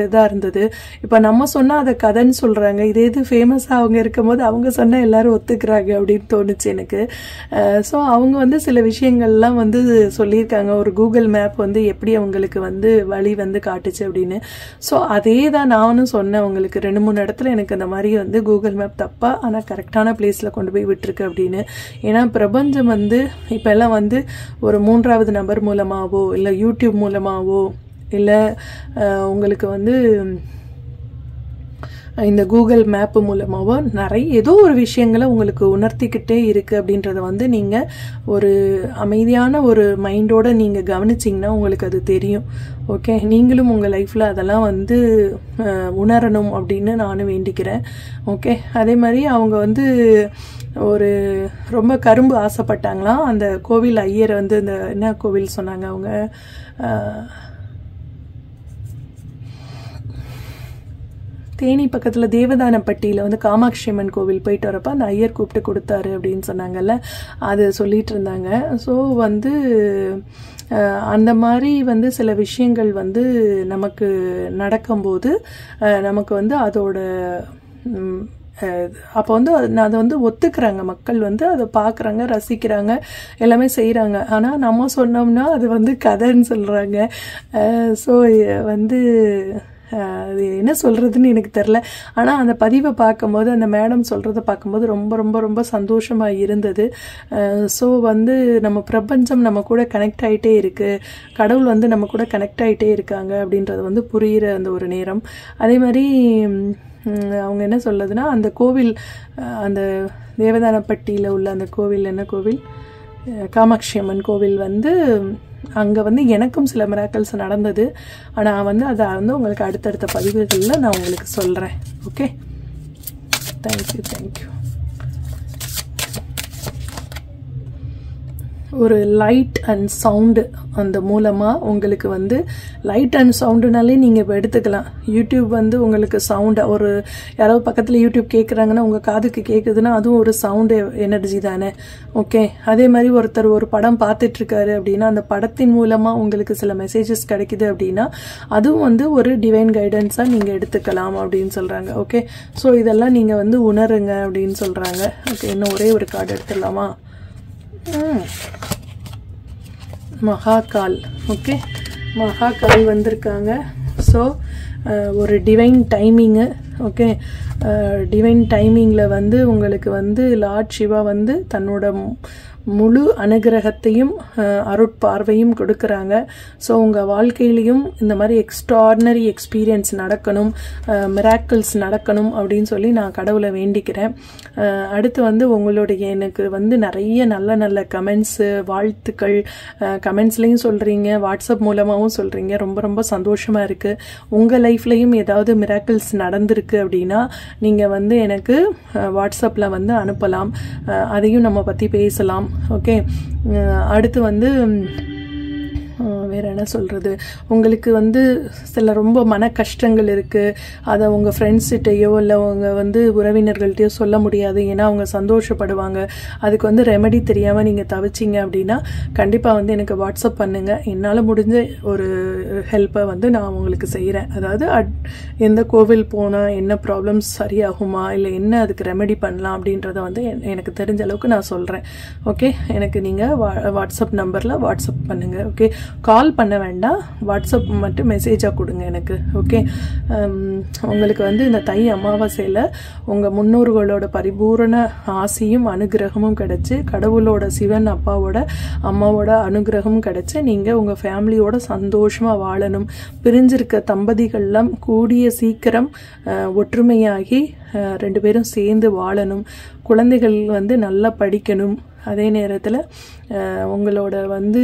இதாக இருந்தது. இப்போ நம்ம சொன்னால் அதை கதைன்னு சொல்கிறாங்க, இதே இது ஃபேமஸாக அவங்க இருக்கும்போது அவங்க சொன்னால் எல்லாரும் ஒத்துக்கிறாங்க அப்படின்னு தோணுச்சு எனக்கு. ஸோ அவங்க வந்து சில விஷயங்கள்லாம் வந்து சொல்லியிருக்காங்க. ஒரு கூகுள் மேப் வந்து எப்படி அவங்களுக்கு வந்து வழி வந்து காட்டுச்சு அப்படின்னு. ஸோ அதே தான் நானும் சொன்னேன் உங்களுக்கு. 2-3 இடத்துல எனக்கு அந்த மாதிரி வந்து கூகுள் மேப் தப்பாக ஆனால் கரெக்டான பிளேஸில் கொண்டு போய் விட்டுருக்கு அப்படின்னு. ஏன்னா பிரபஞ்சம் வந்து இப்போ எல்லாம் வந்து ஒரு 3வது நபர் மூலமாகவோ இல்லை யூடியூப் மூலமாகவோ இல்லை உங்களுக்கு வந்து இந்த கூகுள் மேப்பு மூலமாகவோ நிறைய ஏதோ ஒரு விஷயங்களை உங்களுக்கு உணர்த்திக்கிட்டே இருக்குது அப்படின்றத வந்து நீங்கள் ஒரு அமைதியான ஒரு மைண்டோடு நீங்கள் கவனிச்சிங்கன்னா உங்களுக்கு அது தெரியும். ஓகே, நீங்களும் உங்கள் லைஃப்பில் அதெல்லாம் வந்து உணரணும் அப்படின்னு நானும் வேண்டிக்கிறேன். ஓகே, அதே மாதிரி அவங்க வந்து ஒரு ரொம்ப கரும்பு ஆசைப்பட்டாங்களாம். அந்த கோவில் ஐயர் வந்து இந்த என்ன கோவில் சொன்னாங்க அவங்க, தேனி பக்கத்தில் தேவதானப்பட்டியில் வந்து காமாட்சி அம்மன் கோவில் போயிட்டு வரப்போ அந்த ஐயர் கூப்பிட்டு கொடுத்தாரு அப்படின்னு சொன்னாங்கல்ல, அது சொல்லிட்டு இருந்தாங்க. ஸோ வந்து அந்த மாதிரி வந்து சில விஷயங்கள் வந்து நமக்கு நடக்கும்போது நமக்கு வந்து அதோட அப்போ வந்து அதை வந்து ஒத்துக்கிறாங்க மக்கள், வந்து அதை பார்க்குறாங்க, ரசிக்கிறாங்க, எல்லாமே செய்கிறாங்க. ஆனால் நம்ம சொன்னோம்னா அது வந்து கதைன்னு சொல்கிறாங்க. ஸோ வந்து அது என்ன சொல்கிறதுன்னு எனக்கு தெரில. ஆனால் அந்த பதிவை பார்க்கும்போது, அந்த மேடம் சொல்கிறத பார்க்கும்போது ரொம்ப ரொம்ப ரொம்ப சந்தோஷமாக இருந்தது. ஸோ வந்து நம்ம பிரபஞ்சம் நம்ம கூட கனெக்ட் ஆகிட்டே இருக்குது, கடவுள் வந்து நம்ம கூட கனெக்ட் ஆகிட்டே இருக்காங்க அப்படின்றது வந்து புரிகிற அந்த ஒரு நேரம். அதே மாதிரி அவங்க என்ன சொல்லுதுன்னா, அந்த கோவில், அந்த தேவதானப்பட்டியில் உள்ள அந்த கோவில், என்ன கோவில், காமாட்சி அம்மன் கோவில் வந்து அங்கே வந்து எனக்கும் சில மிராக்கல்ஸ் நடந்தது. ஆனால் வந்து அதை வந்து உங்களுக்கு அடுத்தடுத்த பதிவுகளில் நான் உங்களுக்கு சொல்கிறேன். Okay, thank you. ஒரு லைட் அண்ட் சவுண்டு அந்த மூலமாக உங்களுக்கு வந்து லைட் அண்ட் சவுண்டுனாலே நீங்கள் இப்போ எடுத்துக்கலாம். யூடியூப் வந்து உங்களுக்கு சவுண்டு, ஒரு யாராவது பக்கத்தில் யூடியூப் கேட்குறாங்கன்னா உங்கள் காதுக்கு கேட்குதுன்னா அதுவும் ஒரு சவுண்டு எனர்ஜி தானே. ஓகே, அதே மாதிரி ஒருத்தர் ஒரு படம் பார்த்துட்ருக்காரு அப்படின்னா அந்த படத்தின் மூலமாக உங்களுக்கு சில மெசேஜஸ் கிடைக்குது அப்படின்னா அதுவும் வந்து ஒரு டிவைன் கைடன்ஸாக நீங்கள் எடுத்துக்கலாம் அப்படின்னு சொல்கிறாங்க. ஓகே, ஸோ இதெல்லாம் நீங்கள் வந்து உணருங்க அப்படின்னு சொல்கிறாங்க. ஓகே, இன்னும் ஒரே ஒரு கார்டு எடுத்துடலாமா? மகாகால். ஓகே, மகாகால் வந்திருக்காங்க. ஸோ ஒரு டிவைன் டைமிங்கு. ஓகே. டிவைன் டைமிங்கில் வந்து உங்களுக்கு வந்து லார்ட் சிவா வந்து தன்னோட முழு அனுகிரகத்தையும் அருட்பார்வையும் கொடுக்குறாங்க. ஸோ உங்கள் வாழ்க்கையிலையும் இந்த மாதிரி எக்ஸ்ட்ராடினரி எக்ஸ்பீரியன்ஸ் நடக்கணும், மிராக்கிள்ஸ் நடக்கணும் அப்படின்னு சொல்லி நான் கடவுளை வேண்டிக்கிறேன். அடுத்து வந்து உங்களுடைய எனக்கு வந்து நிறைய நல்ல நல்ல கமெண்ட்ஸு, வாழ்த்துக்கள் கமெண்ட்ஸ்லேயும் சொல்கிறீங்க, வாட்ஸ்அப் மூலமாகவும் சொல்கிறீங்க. ரொம்ப ரொம்ப சந்தோஷமாக இருக்குது. உங்கள் லைஃப்லையும் ஏதாவது மிராக்கிள்ஸ் நடந்திருக்கு அப்படின்னா நீங்கள் வந்து எனக்கு வாட்ஸ்அப்பில் வந்து அனுப்பலாம். அதையும் நம்ம பற்றி பேசலாம். ஓகே. அடுத்து வந்து வேறு என்ன சொல்கிறது, உங்களுக்கு வந்து சில ரொம்ப மன கஷ்டங்கள் இருக்குது, அதை உங்கள் ஃப்ரெண்ட்ஸ்கிட்டையோ இல்லை உங்கள் வந்து உறவினர்கள்ட்டையோ சொல்ல முடியாது, ஏன்னா அவங்க சந்தோஷப்படுவாங்க. அதுக்கு வந்து ரெமெடி தெரியாமல் நீங்கள் தவிச்சிங்க அப்படின்னா கண்டிப்பாக வந்து எனக்கு வாட்ஸ்அப் பண்ணுங்கள். என்னால் முடிஞ்ச ஒரு ஹெல்ப்பை வந்து நான் உங்களுக்கு செய்கிறேன். அதாவது எந்த கோவில் போனால் என்ன ப்ராப்ளம்ஸ் சரியாகுமா, இல்லை என்ன அதுக்கு ரெமெடி பண்ணலாம் அப்படின்றத வந்து எனக்கு தெரிஞ்ச அளவுக்கு நான் சொல்கிறேன். ஓகே. எனக்கு நீங்கள் வாட்ஸ்அப் நம்பரில் வாட்ஸ்அப் பண்ணுங்கள். ஓகே. கால் பண்ண வேண்டாம், வாட்ஸ்அப் மட்டும் மெசேஜாக கொடுங்க எனக்கு. ஓகே. உங்களுக்கு வந்து இந்த தை அமாவாசையில் உங்கள் முன்னோர்களோட பரிபூரண ஆசியும் அனுகிரகமும் கிடைச்சி, கடவுளோட சிவன் அப்பாவோட அம்மாவோட அனுகிரகமும் கிடைச்சி நீங்கள் உங்கள் ஃபேமிலியோட சந்தோஷமாக வாழணும். பிரிஞ்சிருக்க தம்பதிகள்லாம் கூடிய சீக்கிரம் ஒற்றுமையாகி 2 பேரும் சேர்ந்து வாழணும். குழந்தைகள் வந்து நல்லா படிக்கணும். அதே நேரத்தில் உங்களோட வந்து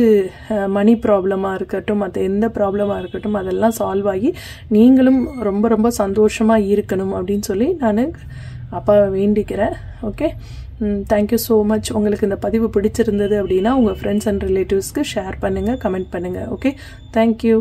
மணி ப்ராப்ளமாக இருக்கட்டும், மற்ற எந்த ப்ராப்ளமாக இருக்கட்டும், அதெல்லாம் சால்வ் ஆகி நீங்களும் ரொம்ப ரொம்ப சந்தோஷமாக இருக்கணும் அப்படின்னு சொல்லி நான் அப்பாவை வேண்டிக்கிறேன். ஓகே. Thank you so much. உங்களுக்கு இந்த பதிவு பிடிச்சிருந்தது அப்படின்னா உங்கள் ஃப்ரெண்ட்ஸ் அண்ட் ரிலேட்டிவ்ஸ்க்கு ஷேர் பண்ணுங்கள், கமெண்ட் பண்ணுங்கள். ஓகே. தேங்க்யூ.